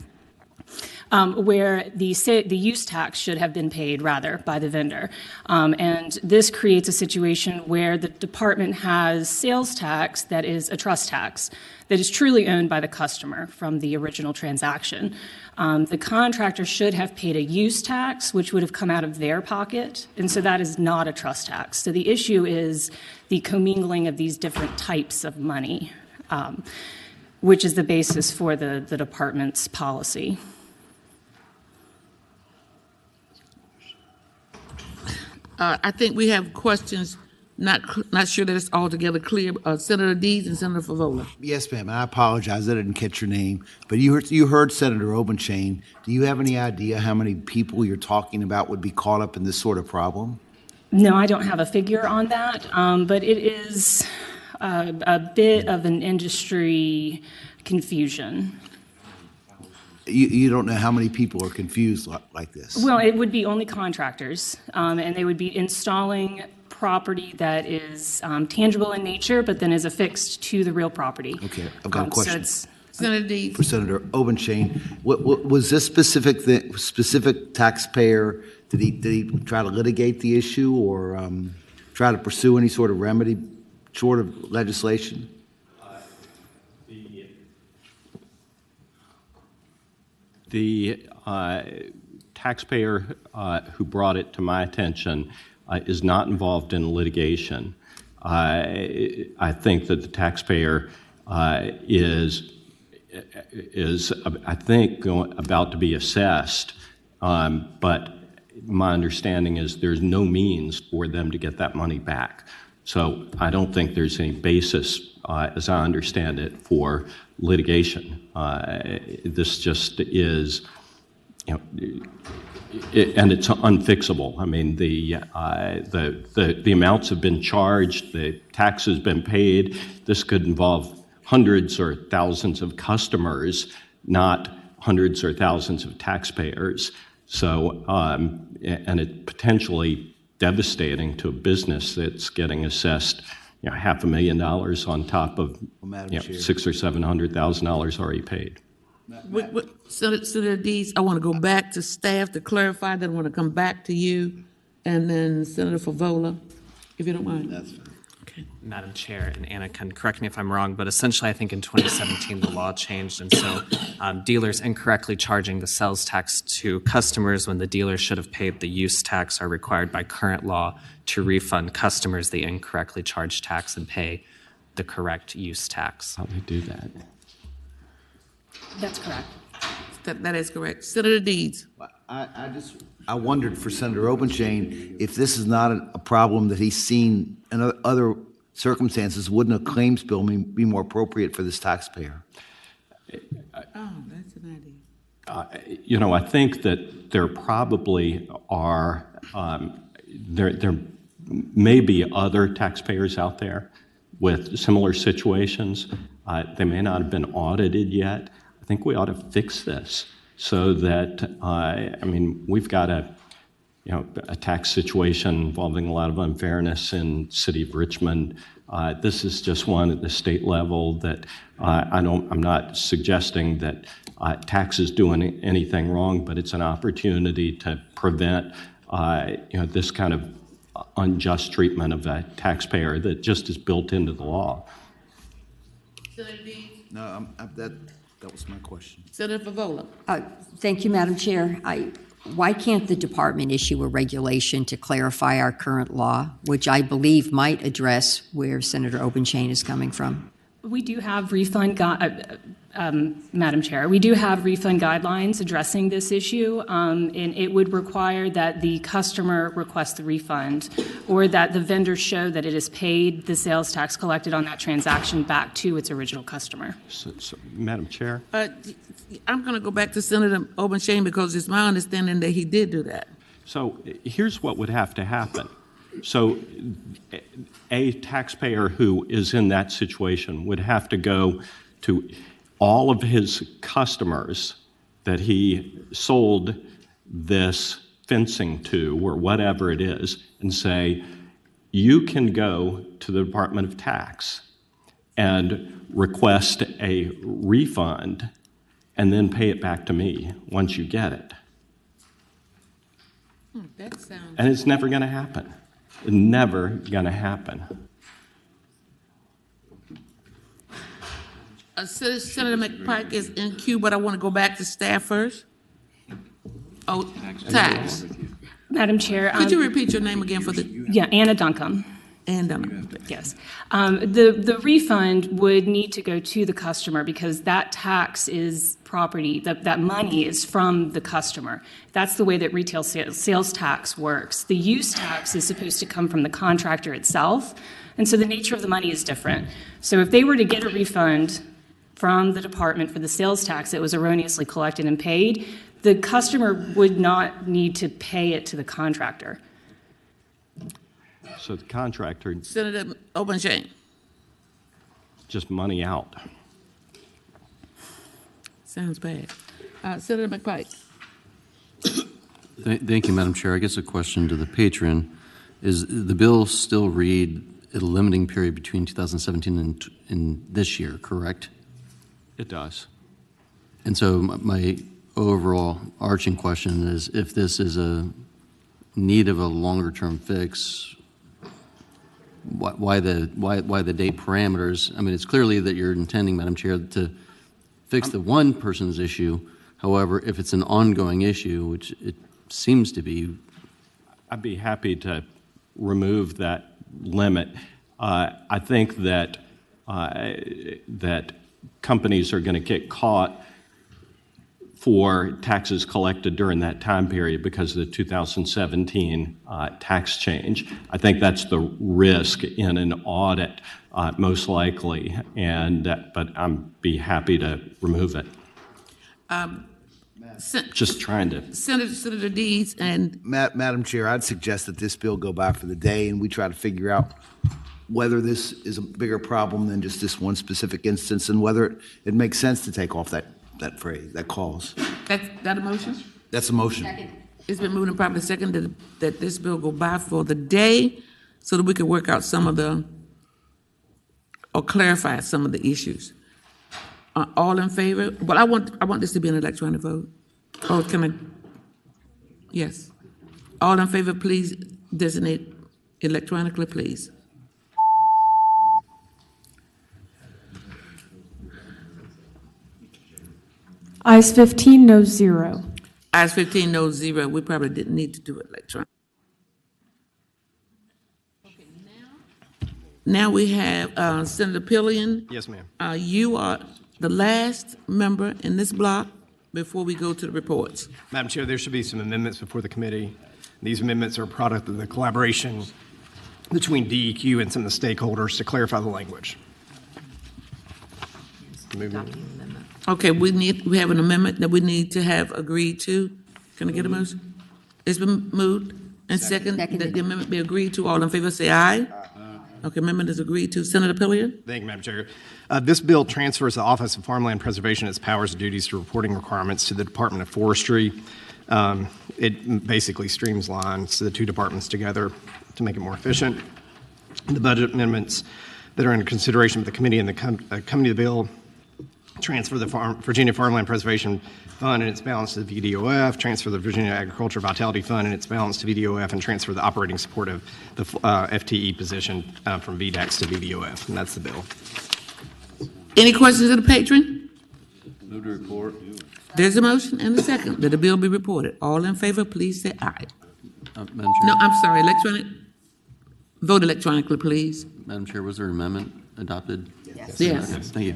where the use tax should have been paid, rather, by the vendor. And this creates a situation where the department has sales tax that is a trust tax that is truly owned by the customer from the original transaction. The contractor should have paid a use tax, which would have come out of their pocket, and so that is not a trust tax. So the issue is the commingling of these different types of money, which is the basis for the department's policy. I think we have questions. Not sure that it's altogether clear. Senator Deeds and Senator Favola. Yes, ma'am. I apologize. I didn't catch your name. But you heard Senator Obenstein. Do you have any idea how many people you're talking about would be caught up in this sort of problem? No, I don't have a figure on that, but it is a bit of an industry confusion. You don't know how many people are confused like this? Well, it would be only contractors, and they would be installing property that is tangible in nature, but then is affixed to the real property. Okay, I've got a question. Senator Deeds. For Senator Obenstein, what was this specific taxpayer? Did he try to litigate the issue or try to pursue any sort of remedy short of legislation? The taxpayer who brought it to my attention is not involved in litigation. I think that the taxpayer is I think, about to be assessed, but my understanding is there's no means for them to get that money back. So I don't think there's any basis, as I understand it, for litigation. This just is, and it's unfixable. I mean, the amounts have been charged, the tax has been paid. This could involve hundreds or thousands of customers, not hundreds or thousands of taxpayers. So, and it's potentially devastating to a business that's getting assessed, $500,000 on top of $600,000 or $700,000 already paid. Senator Deeds, I want to go back to staff to clarify, then I want to come back to you, and then Senator Favola, if you don't mind. That's fine. Madam Chair, and Anna can correct me if I'm wrong, but essentially I think in 2017 the law changed, and so dealers incorrectly charging the sales tax to customers when the dealer should have paid the use tax are required by current law to refund customers the incorrectly charged tax and pay the correct use tax. How do they do that? That's correct. That is correct. Senator Deeds. I wondered for Senator Obenchain, if this is not a problem that he's seen in other circumstances, wouldn't a claims bill be more appropriate for this taxpayer? Oh, that's an idea. I think that there probably are, there may be other taxpayers out there with similar situations. They may not have been audited yet. I think we ought to fix this so that, we've got a tax situation involving a lot of unfairness in City of Richmond. This is just one at the state level that I'm not suggesting that tax is doing anything wrong, but it's an opportunity to prevent this kind of unjust treatment of a taxpayer that just is built into the law. Senator Deeds. No, that was my question. Senator Favola. Thank you, Madam Chair. Why can't the department issue a regulation to clarify our current law, which I believe might address where Senator Obenchain is coming from? We do have Madam Chair, we do have refund guidelines addressing this issue, and it would require that the customer request the refund or that the vendor show that it has paid the sales tax collected on that transaction back to its original customer. So, Madam Chair? I'm going to go back to Senator Obenchain because it's my understanding that he did do that. So here's what would have to happen. So a taxpayer who is in that situation would have to go to all of his customers that he sold this fencing to or whatever it is and say, you can go to the Department of Tax and request a refund and then pay it back to me once you get it. That sounds... And it's never going to happen. Never going to happen. Senator McPike is in queue, but I want to go back to staff first. Oh, tax. Madam Chair. Could you repeat your name again for the... Yeah, Anna Duncombe. And Duncombe. Yes. The refund would need to go to the customer because that tax is property, that money is from the customer. That's the way that retail sales tax works. The use tax is supposed to come from the contractor itself, and so the nature of the money is different. So if they were to get a refund from the department for the sales tax that was erroneously collected and paid, the customer would not need to pay it to the contractor. So the contractor... Senator Obenchain. Just money out. Sounds bad. Senator McPike. Thank you, Madam Chair. I guess a question to the patron. Is the bill still read a limiting period between 2017 and this year, correct? It does. And so my overall arching question is, if this is a need of a longer-term fix, why the date parameters? I mean, it's clearly that you're intending, Madam Chair, to fix the one person's issue. However, if it's an ongoing issue, which it seems to be, I'd be happy to remove that limit. I think that that companies are going to get caught for taxes collected during that time period because of the 2017 tax change. I think that's the risk in an audit, most likely, but I'd be happy to remove it. Just trying to. Senator Deeds and... Madam Chair, I'd suggest that this bill go by for the day and we try to figure out whether this is a bigger problem than just this one specific instance and whether it makes sense to take off that that phrase, that clause. That's, that a motion? That's a motion. It's been moved and properly seconded that this bill go by for the day so that we can work out some of the, or clarify some of the issues. All in favor? Well, I want this to be an electronic vote. Oh, can I? Yes. All in favor, please designate electronically, please. Ayes 15, no 0. Ayes 15, no 0. We probably didn't need to do it electronic. Now we have Senator Pillion. Yes, ma'am. You are the last member in this block before we go to the reports. Madam Chair, there should be some amendments before the committee. These amendments are a product of the collaboration between DEQ and some of the stakeholders to clarify the language. Okay, we have an amendment that we need to have agreed to. Can I get a motion? It's been moved and second that the amendment be agreed to. All in favor say aye. Okay, amendment is agreed to. Senator Pillion? Thank you, Madam Chair. This bill transfers the Office of Farmland Preservation its powers and duties to reporting requirements to the Department of Forestry. It basically streamlines the two departments together to make it more efficient. The budget amendments that are in consideration of the committee and the committee of the bill transfer the Virginia Farmland Preservation Fund and its balance to the VDOF, transfer the Virginia Agriculture Vitality Fund and its balance to VDOF, and transfer the operating support of the FTE position from VDAX to VDOF, and that's the bill. Any questions of the patron? Move to report. There's a motion and a second that the bill be reported. All in favor, please say aye. Madam Chair. No, I'm sorry, electronic. Vote electronically, please. Madam Chair, was there an amendment adopted? Yes. Okay, thank you.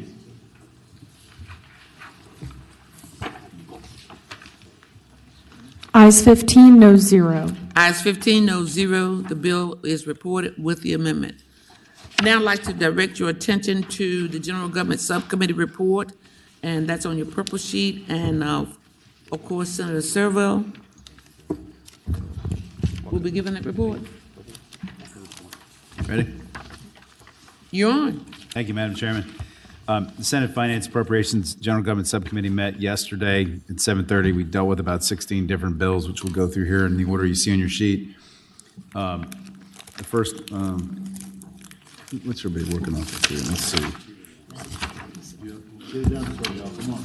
Ayes 15, no 0. Ayes 15, no 0. The bill is reported with the amendment. Now I'd like to direct your attention to the General Government Subcommittee report, and that's on your purple sheet. And of course, Senator Servo will be giving that report. Ready? You're on. Thank you, Madam Chairman. The Senate Finance Appropriations General Government Subcommittee met yesterday at 7:30. We dealt with about 16 different bills, which we'll go through here in the order you see on your sheet. The first, what's everybody working off of here? Let's see.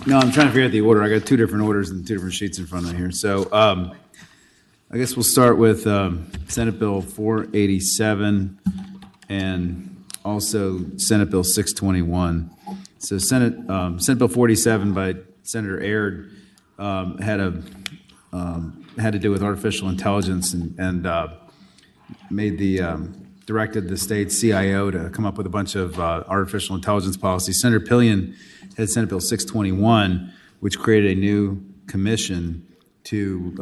No, I'm trying to figure out the order. I got two different orders and two different sheets in front of me here. So I guess we'll start with Senate Bill 487 and also Senate Bill 621. So Senate Bill 47 by Senator Aird had to do with artificial intelligence and made the directed the state CIO to come up with a bunch of artificial intelligence policies. Senator Pillion had Senate Bill 621, which created a new commission to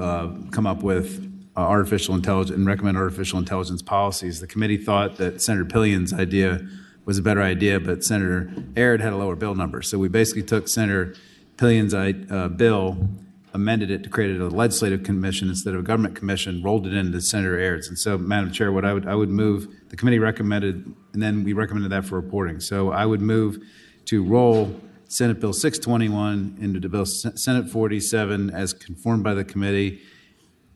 come up with artificial intelligence and recommend artificial intelligence policies. The committee thought that Senator Pillion's idea was a better idea, but Senator Aird had a lower bill number. So we basically took Senator Pillion's bill, amended it to create a legislative commission instead of a government commission, rolled it into Senator Aird's. And so, Madam Chair, what I would move, the committee recommended, and then we recommended that for reporting. So I would move to roll Senate Bill 621 into Bill Senate 47 as conformed by the committee,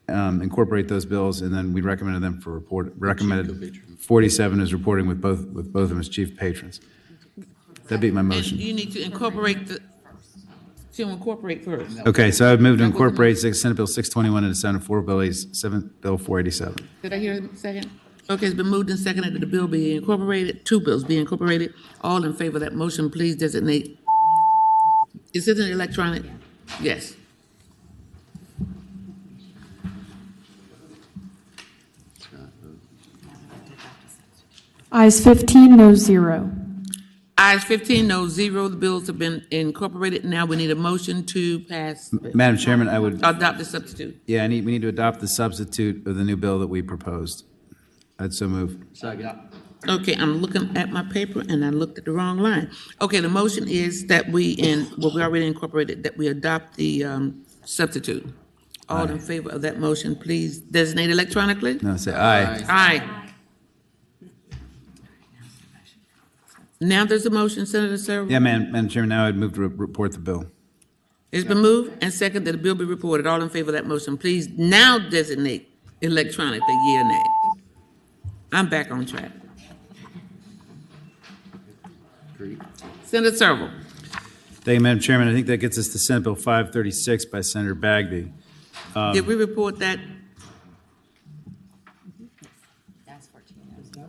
incorporate those bills, and then we recommended them for report. Recommended 47 is reporting with both of them as chief patrons. That'd be my motion. And you need to incorporate first. Okay, so I would move to incorporate Senate Bill 621 into Senate Bill 487. Did I hear a second? Okay, it's been moved and seconded that the bill be incorporated, two bills be incorporated. All in favor of that motion, please designate. Is it an electronic? Yes. Ayes 15, no 0. Ayes 15, no 0. The bills have been incorporated. Now we need a motion to pass. Madam Chairman, I would adopt the substitute. Yeah, we need to adopt the substitute of the new bill that we proposed. I'd so move. Second. Okay, I'm looking at my paper and I looked at the wrong line. Okay, the motion is that we already incorporated, that we adopt the substitute. All in favor of that motion, please designate electronically. No, say aye. Aye. Now there's a motion, Senator Servo. Yeah, Madam Chairman, now I'd move to report the bill. It's been moved and seconded that the bill be reported. All in favor of that motion, please now designate electronically, yea or nay. I'm back on track. Senator Serval. Thank you, Madam Chairman. I think that gets us to Senate Bill 536 by Senator Bagby. Did we report that?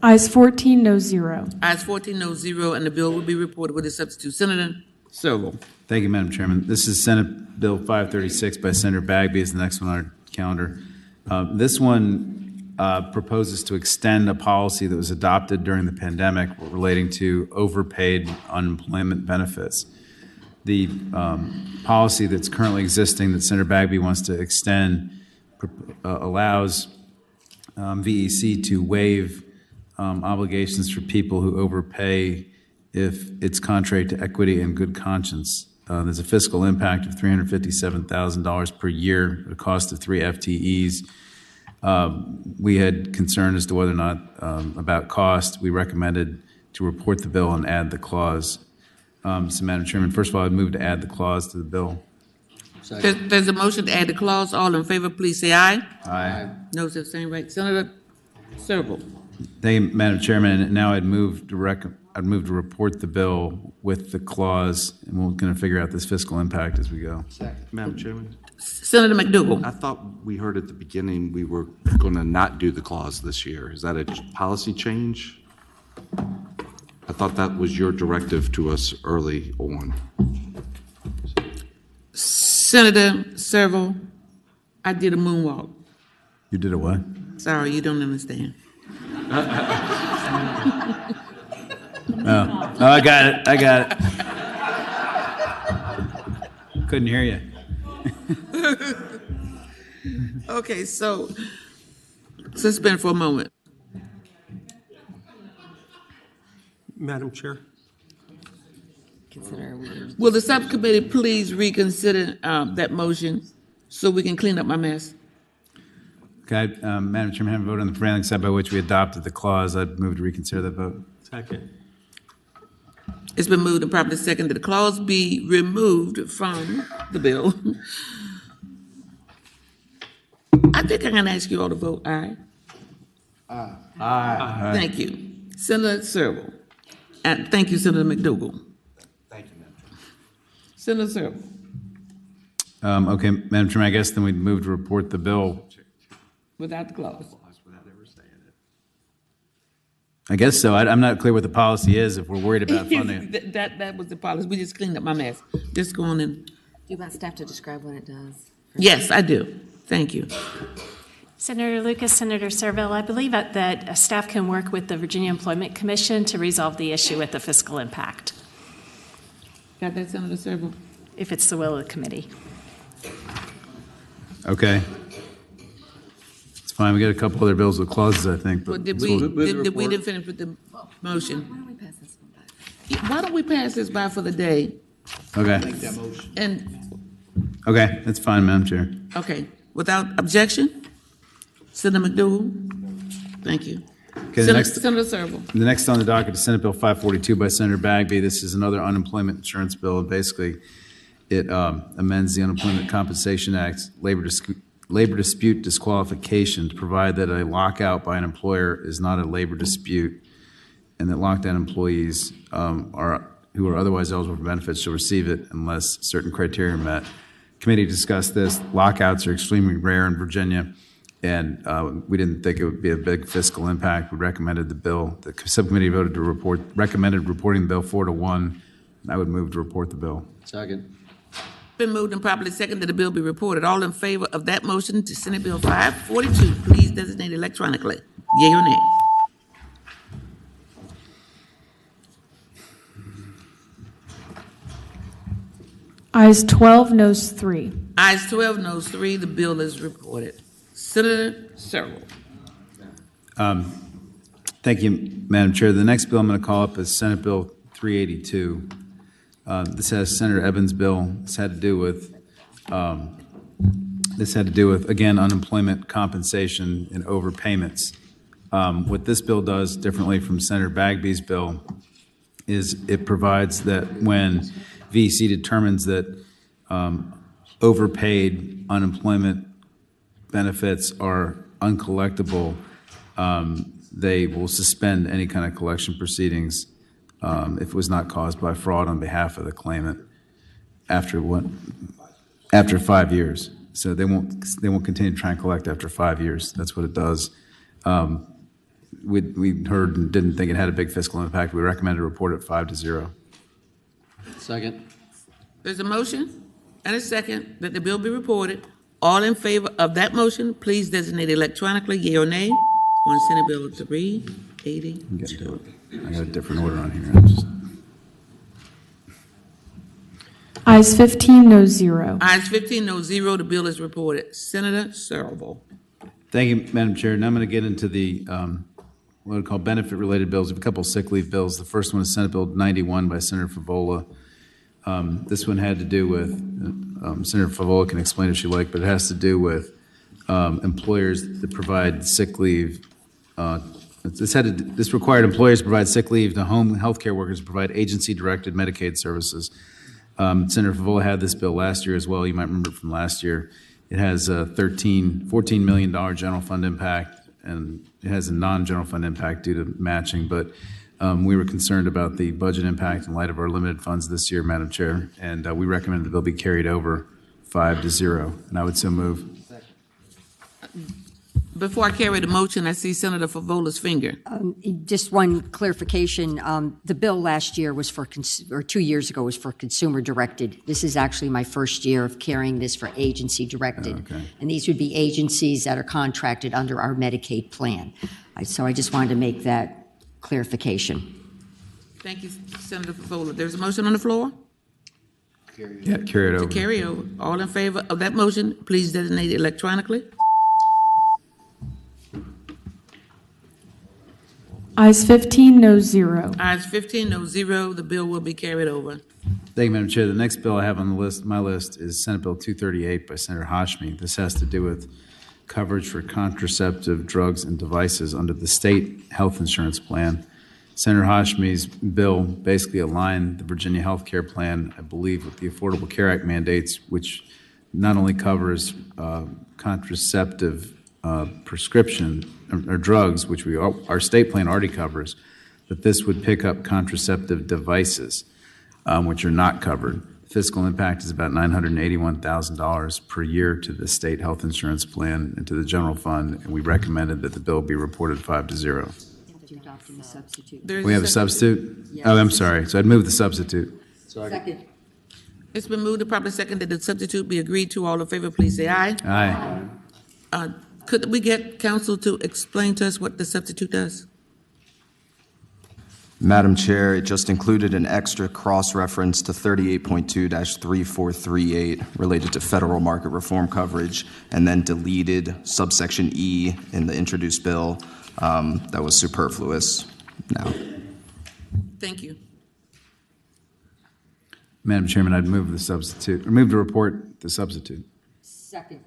Ayes 14, no zero. Ayes 14, no zero, and the bill will be reported with a substitute. Senator Serval. Thank you, Madam Chairman. This is Senate Bill 536 by Senator Bagby is the next one on our calendar. This one proposes to extend a policy that was adopted during the pandemic relating to overpaid unemployment benefits. The policy that's currently existing that Senator Bagby wants to extend allows VEC to waive obligations for people who overpay if it's contrary to equity and good conscience. There's a fiscal impact of $357,000 per year at a cost of 3 FTEs. We had concern as to whether or not about cost. We recommended to report the bill and add the clause. So, Madam Chairman, first of all, I'd move to add the clause to the bill. There's a motion to add the clause. All in favor, please say aye. Aye. No, it's the same right. Senator Serval. Thank you, Madam Chairman. And now I'd move to report the bill with the clause, and we're going to figure out this fiscal impact as we go. Madam Chairman? Senator McDougal. I thought we heard at the beginning we were going to not do the clause this year. Is that a policy change? I thought that was your directive to us early on. Senator Serval, I did a moonwalk. You did a what? Sorry, you don't understand. Oh, I got it. I got it. Couldn't hear you. Okay, so suspend for a moment. Madam Chair. Will the subcommittee please reconsider that motion so we can clean up my mess? Okay, Madam Chairman, I have a vote on the prevailing side by which we adopted the clause. I'd move to reconsider that vote. Second. It's been moved and properly seconded that the clause be removed from the bill. I think I'm going to ask you all to vote aye. Aye. Aye. Thank you. Senator Serval. And thank you, Senator McDougal. Thank you, Madam Chairman. Senator Serval. Okay, Madam Chairman, I guess then we'd move to report the bill. Without the clause. I guess so. I'm not clear what the policy is if we're worried about funding it. That was the policy. We just cleaned up my mess. Just go on and. Do you want staff to describe what it does? Yes, I do. Thank you. Senator Lucas, Senator Serval, I believe that staff can work with the Virginia Employment Commission to resolve the issue with the fiscal impact. Got that, Senator Serval? If it's the will of the committee. Okay. It's fine. We got a couple other bills with clauses, I think. But didn't finish with the motion? Why don't we pass this one by? Why don't we pass this by for the day? Okay. Make that motion. And, Okay, that's fine, Madam Chair. okay, without objection? Senator McDougal? Thank you. Okay, the next, Senator Serval. the next on the docket is Senate Bill 542 by Senator Bagby. This is another unemployment insurance bill. Basically, it amends the Unemployment Compensation Act, labor dispute disqualification to provide that a lockout by an employer is not a labor dispute, and that lockdown employees who are otherwise eligible for benefits shall receive it unless certain criteria are met. Committee discussed this. Lockouts are extremely rare in Virginia, and we didn't think it would be a big fiscal impact. We recommended the bill. The subcommittee voted to recommended reporting the bill 4-1. And I would move to report the bill. Second. Been moved and properly seconded that the bill be reported. All in favor of that motion to Senate Bill 542, please designate electronically. Yea or nay? Ayes 12, noes 3. Ayes 12, noes 3. The bill is reported. Senator Serval. Thank you, Madam Chair. The next bill I'm going to call up is Senate Bill 382. This has Senator Evans' bill. This had to do with, again, unemployment compensation and overpayments. What this bill does differently from Senator Bagby's bill is it provides that when VEC determines that overpaid unemployment benefits are uncollectible, they will suspend any kind of collection proceedings if it was not caused by fraud on behalf of the claimant after 5 years. So they won't continue to try and collect after 5 years. That's what it does. We heard and didn't think it had a big fiscal impact. We recommended a report at 5-0. Second. There's a motion and a second that the bill be reported. All in favor of that motion, please designate electronically, yea or nay, on Senate Bill 380. I got a different order on here. Ayes 15, no 0. Ayes 15, no 0, the bill is reported. Senator Serval. Thank you, Madam Chair. Now I'm going to get into the what we call benefit-related bills. We have a couple of sick leave bills. The first one is Senate Bill 91 by Senator Favola. This one had to do with, Senator Favola can explain if she like, but it has to do with employers that provide sick leave. This required employers to provide sick leave to home health care workers to provide agency-directed Medicaid services. Senator Favola had this bill last year as well. You might remember it from last year. It has a $14 million general fund impact, and it has a non-general fund impact due to matching. But we were concerned about the budget impact in light of our limited funds this year, Madam Chair, and we recommend the bill be carried over 5-0. And I would so move. Before I carry the motion, I see Senator Favola's finger. Just one clarification. The bill last year was for, or 2 years ago was for consumer directed. This is actually my first year of carrying this for agency directed. Okay. And these would be agencies that are contracted under our Medicaid plan. So I just wanted to make that clarification. Thank you, Senator Favola. There's a motion on the floor? Yeah, carry it over. To carry over. All in favor of that motion, please designate it electronically. Ayes 15, no 0. Ayes 15, no 0. The bill will be carried over. Thank you, Madam Chair. The next bill I have on the list, my list, is Senate Bill 238 by Senator Hashmi. This has to do with coverage for contraceptive drugs and devices under the state health insurance plan. Senator Hashmi's bill basically aligned the Virginia health care plan, I believe, with the Affordable Care Act mandates, which not only covers contraceptive prescription or drugs, which our state plan already covers, but this would pick up contraceptive devices, which are not covered. Fiscal impact is about $981,000 per year to the state health insurance plan and to the general fund, and we recommended that the bill be reported 5-0. We have a substitute? Yes. Oh, I'm sorry. So I'd move the substitute. Second. It's been moved and properly second that the substitute be agreed to. All in favor, please say aye. Aye. Could we get counsel to explain to us what the substitute does? Madam Chair, it just included an extra cross-reference to 38.2-3438 related to federal market reform coverage, and then deleted subsection E in the introduced bill. That was superfluous now. Thank you. Madam Chairman, I'd move the substitute, or move to report the substitute. Second.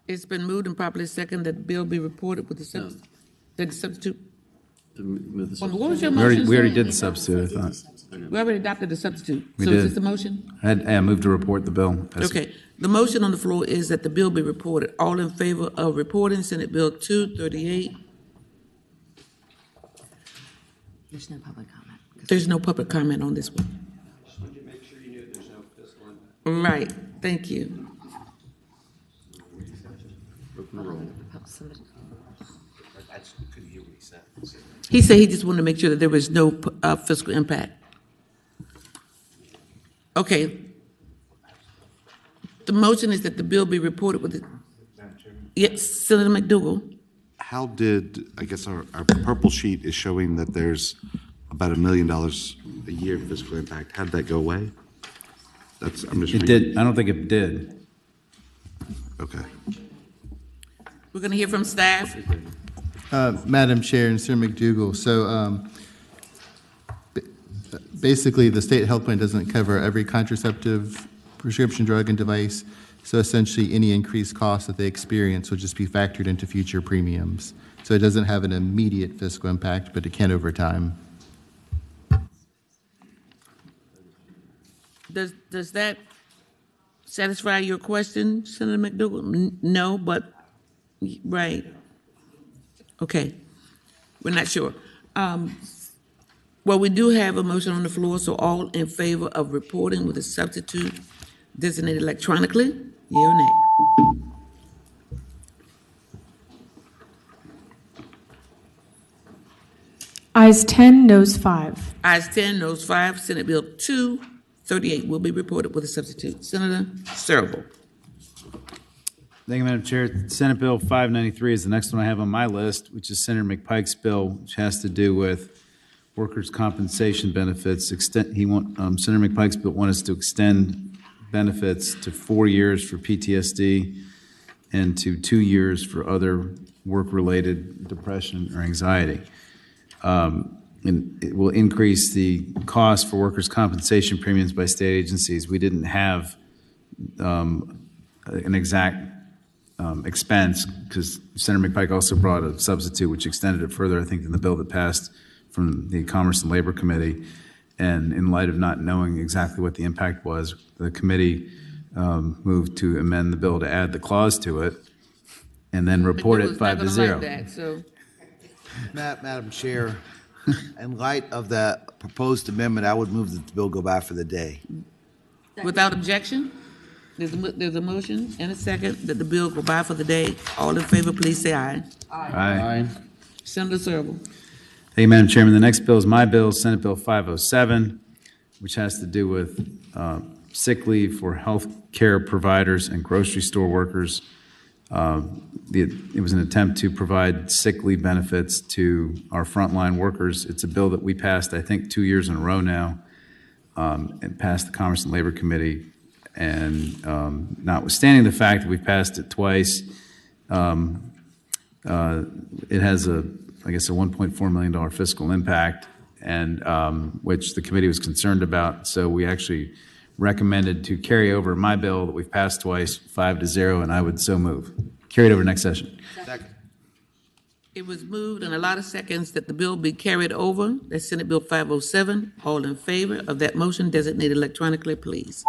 It's been moved and properly second that the bill be reported with the substitute. The substitute. What was your motion? We already did the substitute, I thought. We already adopted the substitute. We So did. is this the motion? I moved to report the bill. Okay. The motion on the floor is that the bill be reported. All in favor of reporting Senate Bill 238? There's no public comment. There's no public comment on this one. Just wanted to make sure you knew there's no fiscal impact. Right. Thank you. I just couldn't hear what he said. He said he just wanted to make sure that there was no fiscal impact. Okay. The motion is that the bill be reported with the. Yes, Senator McDougal. How did, I guess our purple sheet is showing that there's about $1 million a year fiscal impact. How did that go away? I'm just. It did. I don't think it did. Okay. We're going to hear from staff. Madam Chair and Senator McDougal, so basically the state health plan doesn't cover every contraceptive prescription drug and device, so essentially any increased cost that they experience will just be factored into future premiums. So it doesn't have an immediate fiscal impact, but it can over time. Does that satisfy your question, Senator McDougal? No, but, right. Okay, we're not sure. Well, we do have a motion on the floor, so all in favor of reporting with a substitute designated electronically, yea or nay? Ayes 10, noes 5. Ayes 10, noes 5. Senate Bill 238 will be reported with a substitute. Senator Searle. Thank you, Madam Chair. Senate Bill 593 is the next one I have on my list, which is Senator McPike's bill, which has to do with workers' compensation benefits. Senator McPike's bill wants us to extend benefits to 4 years for PTSD and to 2 years for other work-related depression or anxiety. And it will increase the cost for workers' compensation premiums by state agencies. We didn't have an exact expense because Senator McPike also brought a substitute which extended it further, I think, than the bill that passed from the Commerce and Labor Committee. And in light of not knowing exactly what the impact was, the committee moved to amend the bill to add the clause to it and then report it 5-0. Madam Chair, in light of the proposed amendment, I would move that the bill go by for the day. Without objection, there's a motion and a second that the bill go by for the day. All in favor, please say aye. Aye. Senator Searle. Thank you, Madam Chairman. The next bill is my bill, Senate Bill 507, which has to do with sick leave for health care providers and grocery store workers. It was an attempt to provide sick leave benefits to our frontline workers. It's a bill that we passed, I think, 2 years in a row now. It passed the Commerce and Labor Committee. And notwithstanding the fact that we've passed it twice, it has I guess, a $1.4 million fiscal impact, and which the committee was concerned about. So we actually recommended to carry over my bill that we've passed twice, 5-0, and I would so move. Carry it over next session. Second. It was moved in a lot of seconds that the bill be carried over. That's Senate Bill 507. All in favor of that motion designated electronically, please.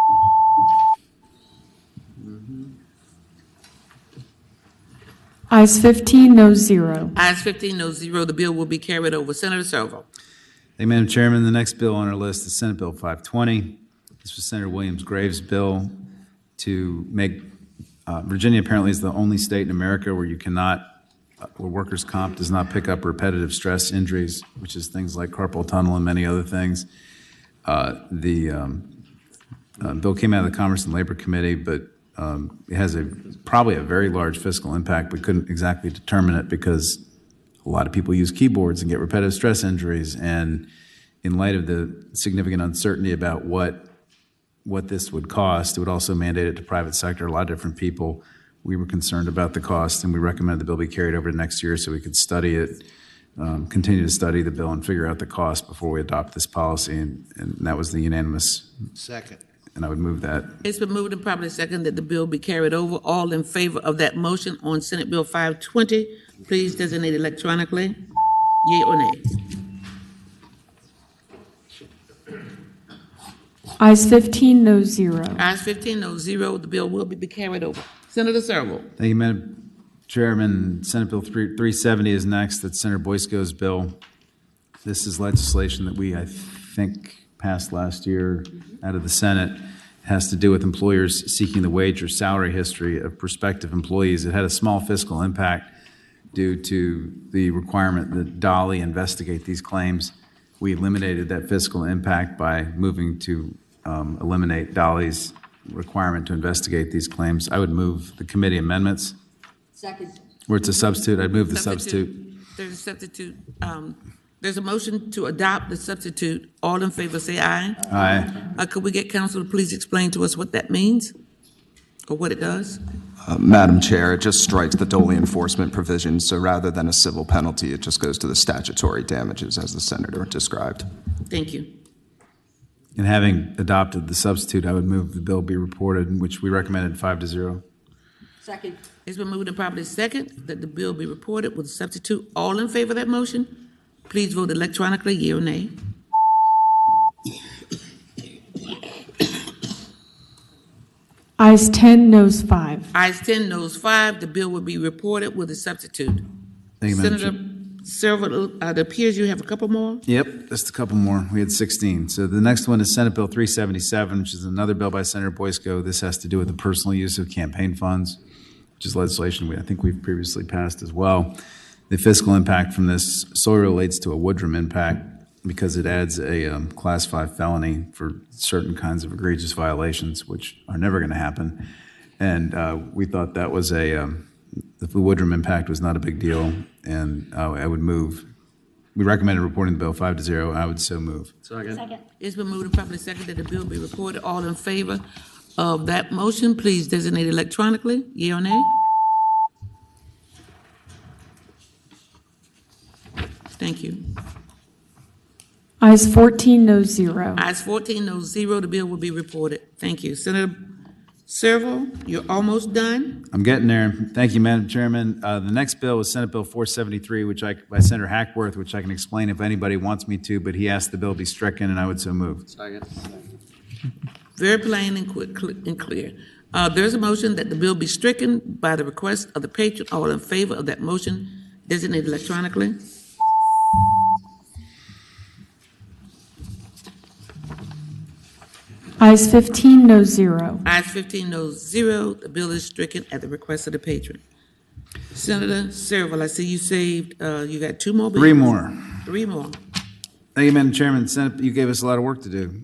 Ayes 15, noes 0. Ayes 15, noes 0. The bill will be carried over. Senator Searle. Thank you, Madam Chairman. The next bill on our list is Senate Bill 520. This was Senator Williams Graves' bill to make Virginia apparently is the only state in America where you cannot, where workers' comp does not pick up repetitive stress injuries, which is things like carpal tunnel and many other things. The bill came out of the Commerce and Labor Committee, but it has probably a very large fiscal impact. We couldn't exactly determine it because a lot of people use keyboards and get repetitive stress injuries. And in light of the significant uncertainty about what this would cost, it would also mandate it to private sector, a lot of different people. We were concerned about the cost, and we recommended the bill be carried over to next year so we could study it, continue to study the bill and figure out the cost before we adopt this policy. And that was the unanimous. Second. And I would move that. It's been moved and probably second that the bill be carried over. All in favor of that motion on Senate Bill 520, please designate electronically, yea or nay. Ayes 15, noes 0. Ayes 15, noes 0. The bill will be carried over. Senator Searle. Thank you, Madam Chairman. Senate Bill 370 is next. That's Senator Boysko's bill. This is legislation that we, I think, passed last year out of the Senate. It has to do with employers seeking the wage or salary history of prospective employees. It had a small fiscal impact due to the requirement that Dolly investigate these claims. We eliminated that fiscal impact by moving to eliminate Dolly's requirement to investigate these claims. I would move the committee amendments. Second. Where it's a substitute, I'd move the substitute. There's a substitute. There's a motion to adopt the substitute. All in favor say aye. Aye. Could we get counsel to please explain to us what that means or what it does? Madam Chair, it just strikes the Dolly enforcement provision, so rather than a civil penalty, it just goes to the statutory damages as the senator described. Thank you. And having adopted the substitute, I would move the bill be reported, in which we recommended 5-0. Second. It's been moved and probably second that the bill be reported with a substitute. All in favor of that motion, please vote electronically, yea or nay. Ayes 10, noes 5. Ayes 10, noes 5. The bill will be reported with a substitute. Thank you, Madam Senator Chair. Silver, it appears you have a couple more. Yep, just a couple more. We had 16. So the next one is Senate Bill 377, which is another bill by Senator Boysko. This has to do with the personal use of campaign funds, which is legislation I think we've previously passed as well. The fiscal impact from this solely relates to a Woodrum impact because it adds a Class 5 felony for certain kinds of egregious violations, which are never going to happen. And we thought that was the Woodrum impact was not a big deal, and I would move. We recommended reporting the bill 5-0. I would so move. Second. It's been moved and properly seconded that the bill be reported. All in favor of that motion, please designate electronically. Yea or nay? Thank you. Ayes 14, noes 0. Ayes 14, noes 0. The bill will be reported. Thank you. Senator Servo, you're almost done. I'm getting there. Thank you, Madam Chairman. The next bill was Senate Bill 473, by Senator Hackworth, which I can explain if anybody wants me to, but he asked the bill be stricken, and I would so move. Second. Very plain and quick and clear. There's a motion that the bill be stricken by the request of the patron. All in favor of that motion, designate electronically. Ayes 15, noes 0. Ayes 15, noes 0. The bill is stricken at the request of the patron. Senator Serval, I see you saved, you got two more bills. Three more. Three more. Thank you, Madam Chairman. Senate, you gave us a lot of work to do.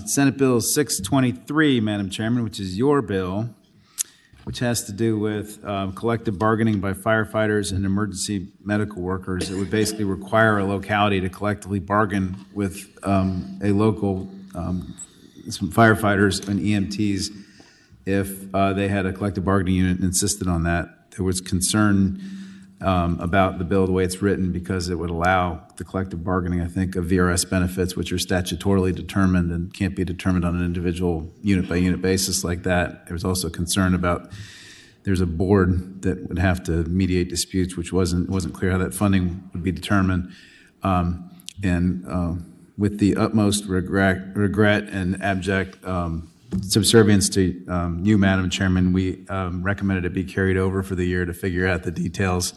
Senate Bill 623, Madam Chairman, which is your bill, which has to do with collective bargaining by firefighters and emergency medical workers. It would basically require a locality to collectively bargain with a local some firefighters and EMTs if they had a collective bargaining unit and insisted on that. There was concern about the bill the way it's written because it would allow the collective bargaining, I think, of VRS benefits, which are statutorily determined and can't be determined on an individual unit-by-unit basis like that. There was also concern about there's a board that would have to mediate disputes, which wasn't clear how that funding would be determined. With the utmost regret and abject subservience to you, Madam Chairman, we recommended it be carried over for the year to figure out the details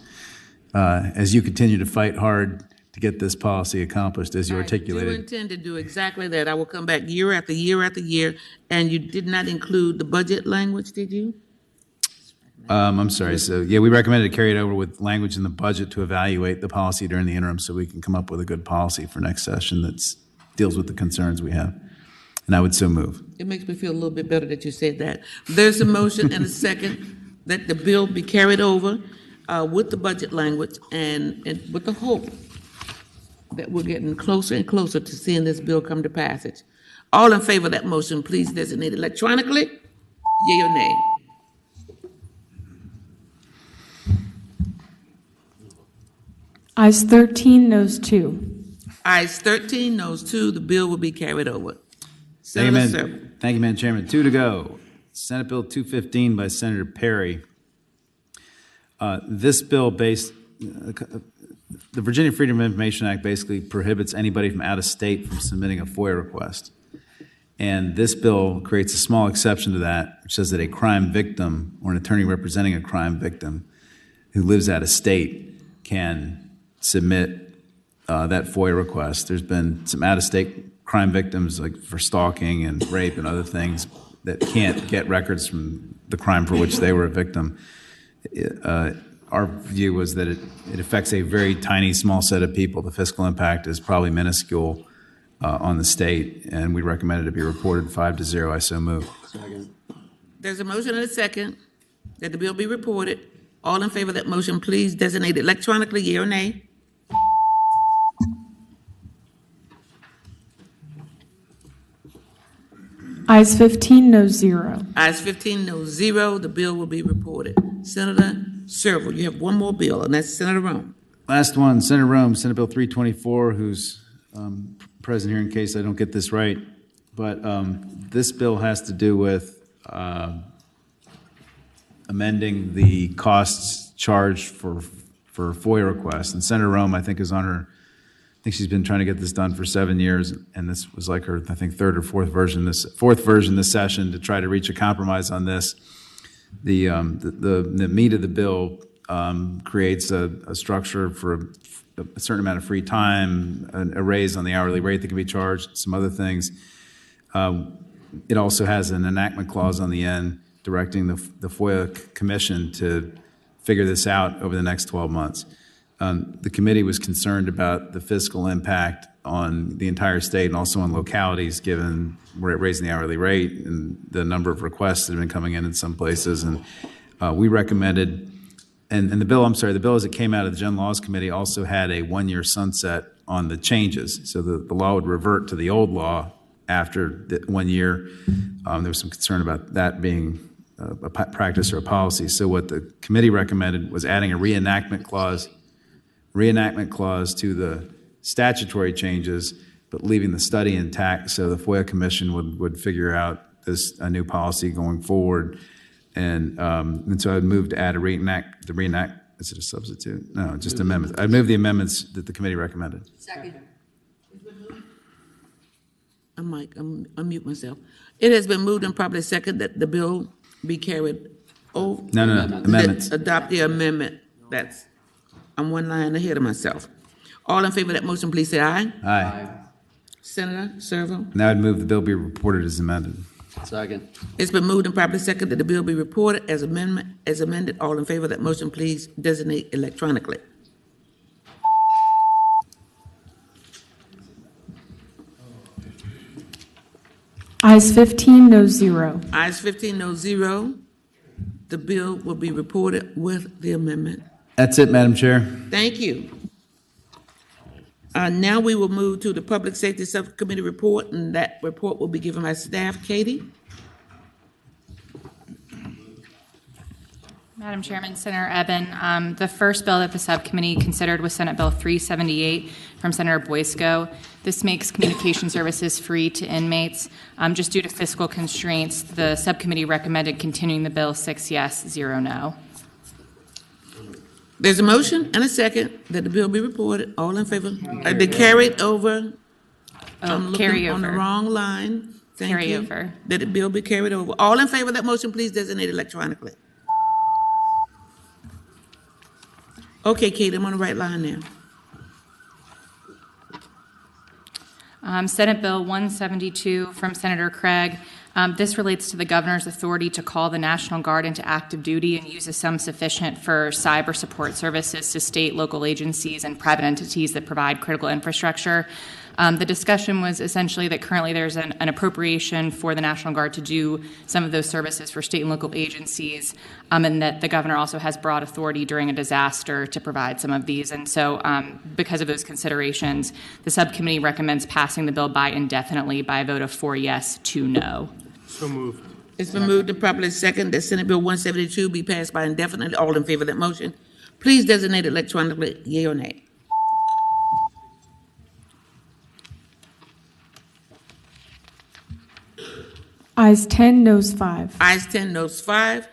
as you continue to fight hard to get this policy accomplished as you articulated. I do intend to do exactly that. I will come back year after year after year, and you did not include the budget language, did you? I'm sorry. So, yeah, we recommended to carry it over with language in the budget to evaluate the policy during the interim so we can come up with a good policy for next session that deals with the concerns we have. And I would so move. It makes me feel a little bit better that you said that. There's a motion and a second that the bill be carried over with the budget language and with the hope that we're getting closer and closer to seeing this bill come to passage. All in favor of that motion, please designate electronically. Yea or nay? Ayes 13, noes 2. Ayes 13, noes 2. The bill will be carried over. Senator Serval. Thank you, Madam Chairman. 2 to go. Senate Bill 215 by Senator Perry. This bill the Virginia Freedom of Information Act basically prohibits anybody from out of state from submitting a FOIA request. And this bill creates a small exception to that, which says that a crime victim or an attorney representing a crime victim who lives out of state can submit that FOIA request. There's been some out-of-state crime victims, like for stalking and rape and other things, that can't get records from the crime for which they were a victim. Our view was that it affects a very tiny, small set of people. The fiscal impact is probably minuscule on the state, and we recommended it be reported 5-0. I so move. Second. There's a motion and a second that the bill be reported. All in favor of that motion, please designate electronically, yea or nay. Ayes 15, noes 0. Ayes 15, noes 0. The bill will be reported. Senator Serval, you have one more bill, and that's Senator Rome. Last one, Senator Rome, Senate Bill 324, who's present here in case I don't get this right. But this bill has to do with amending the costs charged for FOIA requests. And Senator Rome, I think, is on her think she's been trying to get this done for 7 years, and this was like her, I think, third or fourth version this session to try to reach a compromise on this. The meat of the bill creates a structure for a certain amount of free time, a raise on the hourly rate that can be charged, some other things. It also has an enactment clause on the end directing the FOIA Commission to figure this out over the next 12 months. The committee was concerned about the fiscal impact on the entire state and also on localities, given we're raising the hourly rate and the number of requests that have been coming in some places. And we recommended, and the bill as it came out of the Gen Laws Committee also had a 1-year sunset on the changes. So the law would revert to the old law after the 1 year. There was some concern about that being a practice or a policy. So what the committee recommended was adding a reenactment clause to the statutory changes, but leaving the study intact so the FOIA Commission would figure out a new policy going forward. And so I'd move to add is it a substitute? No, just amendments. I'd move the amendments that the committee recommended. Second. I'm unmute myself. It has been moved and properly second that the bill be carried over. No, amendments. Adopt the amendment. I'm one line ahead of myself. All in favor of that motion, please say aye. Aye. Senator Servo? Now I'd move the bill be reported as amended. Second. It's been moved and properly second that the bill be reported as amended. All in favor of that motion, please designate electronically. Ayes 15, no 0. Ayes 15, no 0. The bill will be reported with the amendment. That's it, Madam Chair. Thank you. Now we will move to the Public Safety Subcommittee report, and that report will be given by staff. Katie? Madam Chairman, Senator Eben, the first bill that the subcommittee considered was Senate Bill 378 from Senator Boysko. This makes communication services free to inmates. Just due to fiscal constraints, the subcommittee recommended continuing the bill 6 yes, 0 no. There's a motion and a second that the bill be reported. All in favor? They carried over. I'm looking on the wrong line. Thank you. Carryover. That the bill be carried over. All in favor of that motion, please designate electronically. Okay, Kate, I'm on the right line now. Senate Bill 172 from Senator Craig. This relates to the governor's authority to call the National Guard into active duty and use a sum sufficient for cyber support services to state, local agencies, and private entities that provide critical infrastructure. The discussion was essentially that currently there's an appropriation for the National Guard to do some of those services for state and local agencies, and that the governor also has broad authority during a disaster to provide some of these. And so because of those considerations, the subcommittee recommends passing the bill by indefinitely by a vote of 4 yes, 2 no. So moved. It's been moved and properly second that Senate Bill 172 be passed by indefinitely. All in favor of that motion, please designate electronically, yea or nay. Ayes 10, noes 5. Ayes 10, noes 5.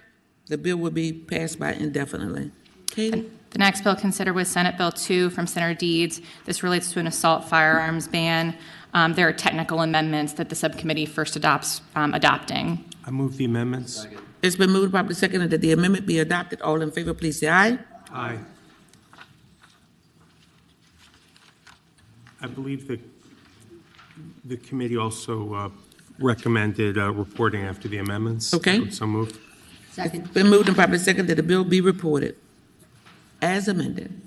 The bill will be passed by indefinitely. Katie? The next bill considered was Senate Bill 2 from Senator Deeds. This relates to an assault firearms ban. There are technical amendments that the subcommittee first adopting. I move the amendments. It's been moved properly seconded that the amendment be adopted. All in favor, please say aye. Aye. I believe the committee also recommended reporting after the amendments. Okay. So moved. Second. It's been moved and properly seconded that the bill be reported as amended.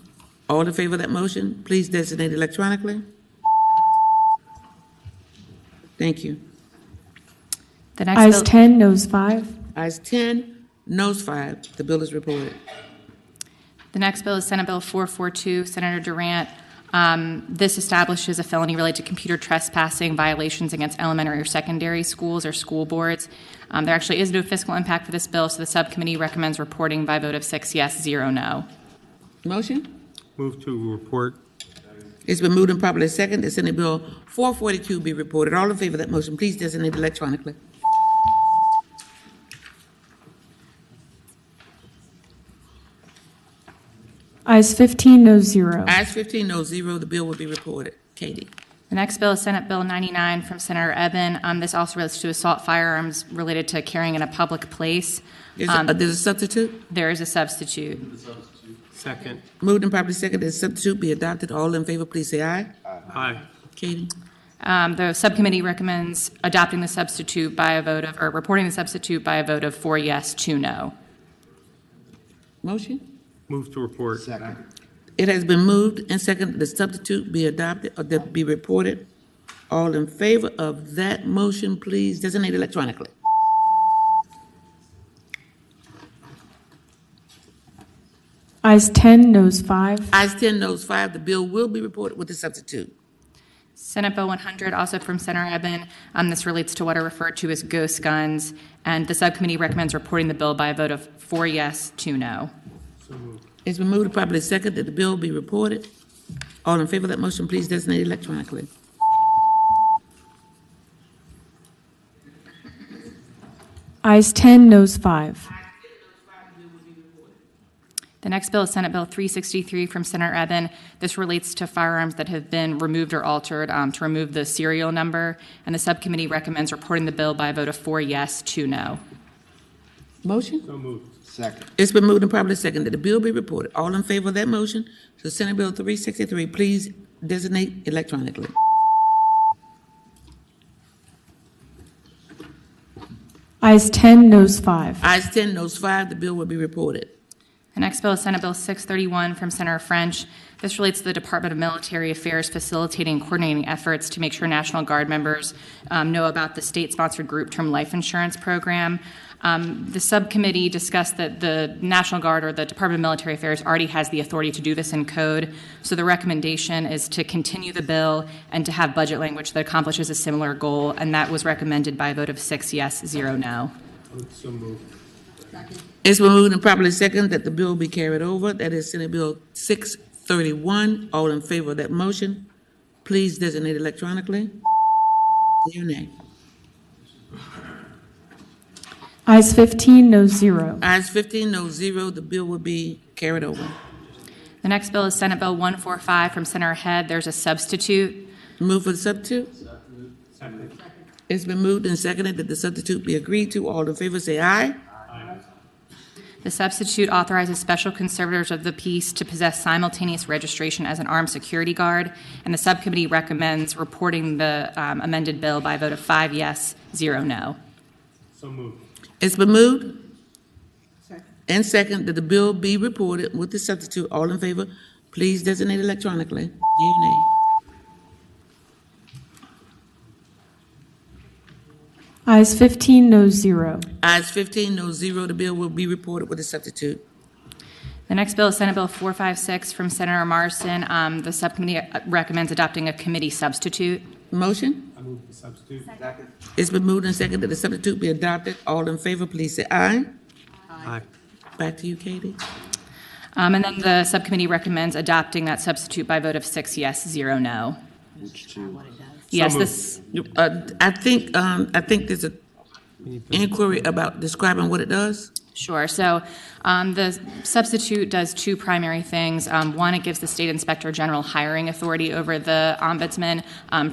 All in favor of that motion, please designate electronically. Thank you. The next Ayes bill, 10, noes 5. Ayes 10, noes 5. The bill is reported. The next bill is Senate Bill 442, Senator Durant. This establishes a felony related to computer trespassing violations against elementary or secondary schools or school boards. There actually is no fiscal impact for this bill, so the subcommittee recommends reporting by a vote of 6 yes, 0 no. Motion? Move to report. It's been moved and properly seconded that Senate Bill 442 be reported. All in favor of that motion, please designate electronically. Ayes 15, no 0. Ayes 15, no 0, the bill will be reported. Katie. The next bill is Senate Bill 99 from Senator Eben. This also relates to assault firearms related to carrying in a public place. There's a substitute? There is a substitute. Second. Moved and properly second that the substitute be adopted. All in favor, please say aye. Aye. Katie. The subcommittee recommends adopting the substitute by a vote of, or reporting the substitute by a vote of 4 yes, 2 no. Motion? Move to report. Second. It has been moved and seconded that the substitute be adopted or that be reported. All in favor of that motion, please designate electronically. Ayes 10, noes 5. Ayes 10, noes 5, the bill will be reported with the substitute. Senate Bill 100, also from Senator Eben. This relates to what are referred to as ghost guns, and the subcommittee recommends reporting the bill by a vote of 4 yes, 2 no. It's been moved and properly seconded that the bill be reported. All in favor of that motion, please designate electronically. Ayes 10, noes 5. The next bill is Senate Bill 363 from Senator Eben. This relates to firearms that have been removed or altered to remove the serial number, and the subcommittee recommends reporting the bill by a vote of 4 yes, 2 no. Motion? So moved. Second. It's been moved and properly seconded that the bill be reported. All in favor of that motion, so Senate Bill 363, please designate electronically. Ayes 10, noes 5. Ayes 10, noes 5, the bill will be reported. The next bill is Senate Bill 631 from Senator French. This relates to the Department of Military Affairs facilitating and coordinating efforts to make sure National Guard members know about the state-sponsored group term life insurance program. The subcommittee discussed that the National Guard or the Department of Military Affairs already has the authority to do this in code. So the recommendation is to continue the bill and to have budget language that accomplishes a similar goal, and that was recommended by a vote of 6 yes, 0 no. So moved. It's been moved and properly seconded that the bill be carried over. That is Senate Bill 631. All in favor of that motion, please designate electronically. Yea or nay? Ayes 15, noes 0. Ayes 15, no 0. The bill will be carried over. The next bill is Senate Bill 145 from Senator Head. There's a substitute. Move for the substitute. Second. It's been moved and seconded that the substitute be agreed to. All in favor say aye. The substitute authorizes special conservators of the peace to possess simultaneous registration as an armed security guard, and the subcommittee recommends reporting the amended bill by a vote of 5 yes, 0 no. So moved. It's been moved and seconded that the bill be reported with the substitute. All in favor, please designate electronically. Yea or nay? Ayes 15, noes 0. Ayes 15, no 0. The bill will be reported with a substitute. The next bill is Senate Bill 456 from Senator Marston. The subcommittee recommends adopting a committee substitute. Motion? I move the substitute. Second. It's been moved and seconded that the substitute be adopted. All in favor, please say aye. Aye. Back to you, Katie. And then the subcommittee recommends adopting that substitute by a vote of 6 yes, 0 no. Which two? Yes, moved. this, I think there's an inquiry about describing what it does. sure. So the substitute does two primary things. One, it gives the state inspector general hiring authority over the ombudsman.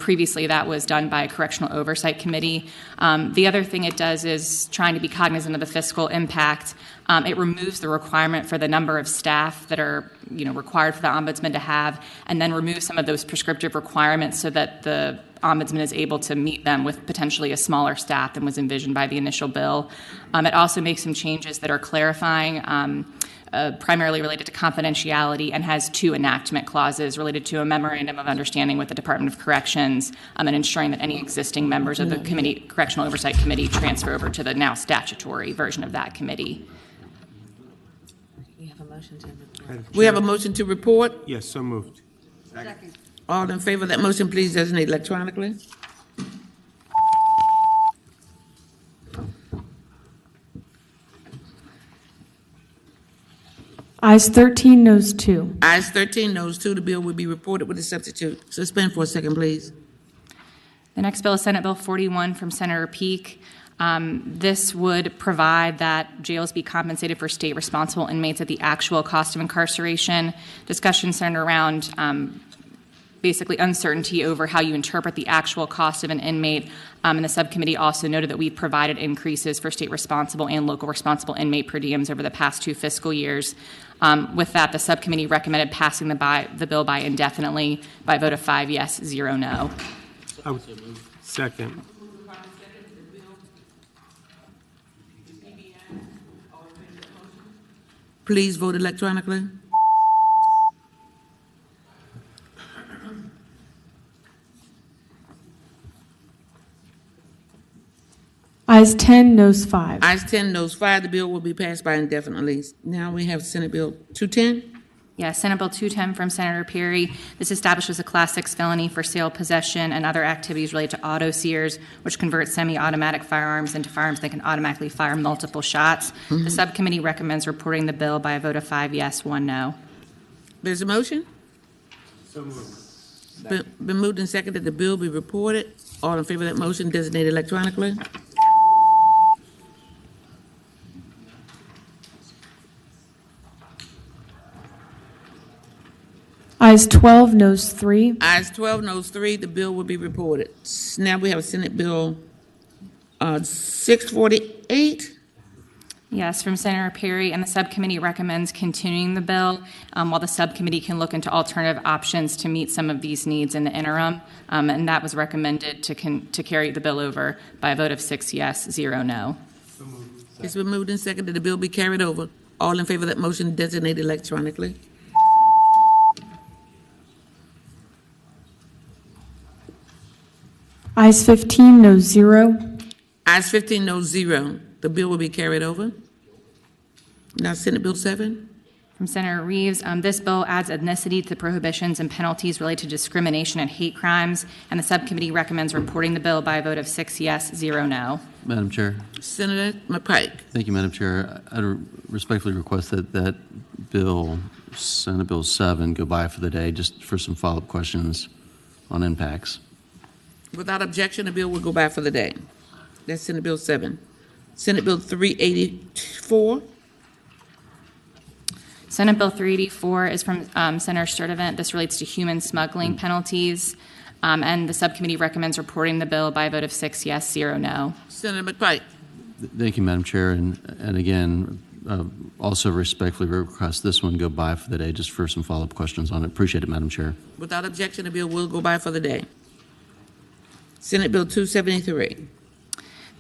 Previously, that was done by a correctional oversight committee. The other thing it does is trying to be cognizant of the fiscal impact. It removes the requirement for the number of staff that are, required for the ombudsman to have, and then removes some of those prescriptive requirements so that the ombudsman is able to meet them with potentially a smaller staff than was envisioned by the initial bill. It also makes some changes that are clarifying, primarily related to confidentiality, and has 2 enactment clauses related to a memorandum of understanding with the Department of Corrections, and ensuring that any existing members of the Correctional Oversight Committee transfer over to the now statutory version of that committee. We have a motion to report. Yes, so moved. Second. All in favor of that motion, please designate electronically. Ayes 13, noes 2. Ayes 13, noes 2. The bill will be reported with a substitute. Suspend for a second, please. The next bill is Senate Bill 41 from Senator Peake. This would provide that jails be compensated for state responsible inmates at the actual cost of incarceration. Discussion centered around basically uncertainty over how you interpret the actual cost of an inmate. And the subcommittee also noted that we've provided increases for state responsible and local responsible inmate per diems over the past 2 fiscal years. With that, the subcommittee recommended passing the bill by indefinitely by a vote of 5 yes, 0 no. Second. Please vote electronically. Ayes 10, noes 5. Ayes 10, noes 5. The bill will be passed by indefinitely. Now we have Senate Bill 210. Yeah, Senate Bill 210 from Senator Perry. This establishes a Class 6 felony for sale, possession, and other activities related to auto sears, which converts semi-automatic firearms into firearms that can automatically fire multiple shots. The subcommittee recommends reporting the bill by a vote of 5 yes, 1 no. There's a motion? So moved. Been moved and seconded that the bill be reported. All in favor of that motion designated electronically. Ayes 12, noes 3. Ayes 12, noes 3. The bill will be reported. Now we have Senate Bill 648. Yes, from Senator Perry, and the subcommittee recommends continuing the bill while the subcommittee can look into alternative options to meet some of these needs in the interim. And that was recommended to carry the bill over by a vote of 6 yes, 0 no. It's been moved and seconded that the bill be carried over. All in favor of that motion designated electronically. Ayes 15, noes 0. Ayes 15, noes 0. The bill will be carried over. Now Senate Bill 7. From Senator Reeves, this bill adds ethnicity to the prohibitions and penalties related to discrimination and hate crimes, and the subcommittee recommends reporting the bill by a vote of 6 yes, 0 no. Madam Chair. Senator McPike. Thank you, Madam Chair. I respectfully request that bill, Senate Bill 7, go by for the day, just for some follow-up questions on impacts. Without objection, the bill will go by for the day. That's Senate Bill 7. Senate Bill 384. Senate Bill 384 is from Senator Sturtevant. This relates to human smuggling penalties, and the subcommittee recommends reporting the bill by a vote of 6 yes, 0 no. Senator McPike. Thank you, Madam Chair. And again, also respectfully request this one go by for the day, just for some follow-up questions on it. Appreciate it, Madam Chair. Without objection, the bill will go by for the day. Senate Bill 273.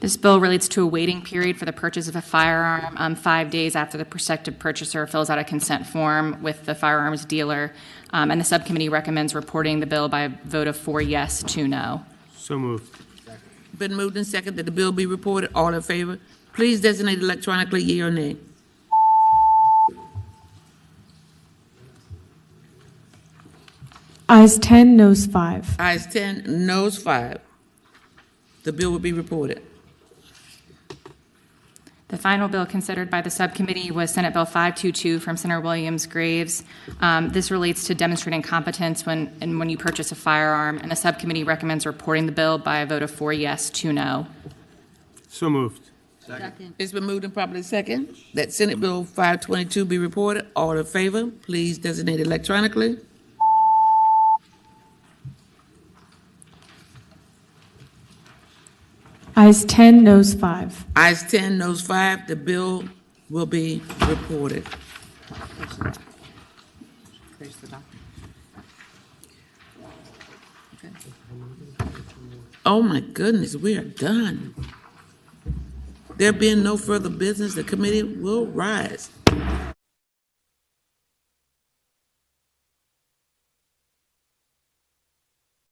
This bill relates to a waiting period for the purchase of a firearm 5 days after the prospective purchaser fills out a consent form with the firearms dealer, and the subcommittee recommends reporting the bill by a vote of 4 yes, 2 no. So moved. Been moved and seconded that the bill be reported. All in favor, please designate electronically yea or nay. Ayes 10, noes 5. Ayes 10, noes 5. The bill will be reported. The final bill considered by the subcommittee was Senate Bill 522 from Senator Williams Graves. This relates to demonstrating competence when you purchase a firearm, and the subcommittee recommends reporting the bill by a vote of 4 yes, 2 no. So moved. Second. It's been moved and properly second that Senate Bill 522 be reported. All in favor, please designate electronically. Ayes 10, noes 5. Ayes 10, noes 5. The bill will be reported. Oh my goodness, we are done. There being no further business, the committee will rise.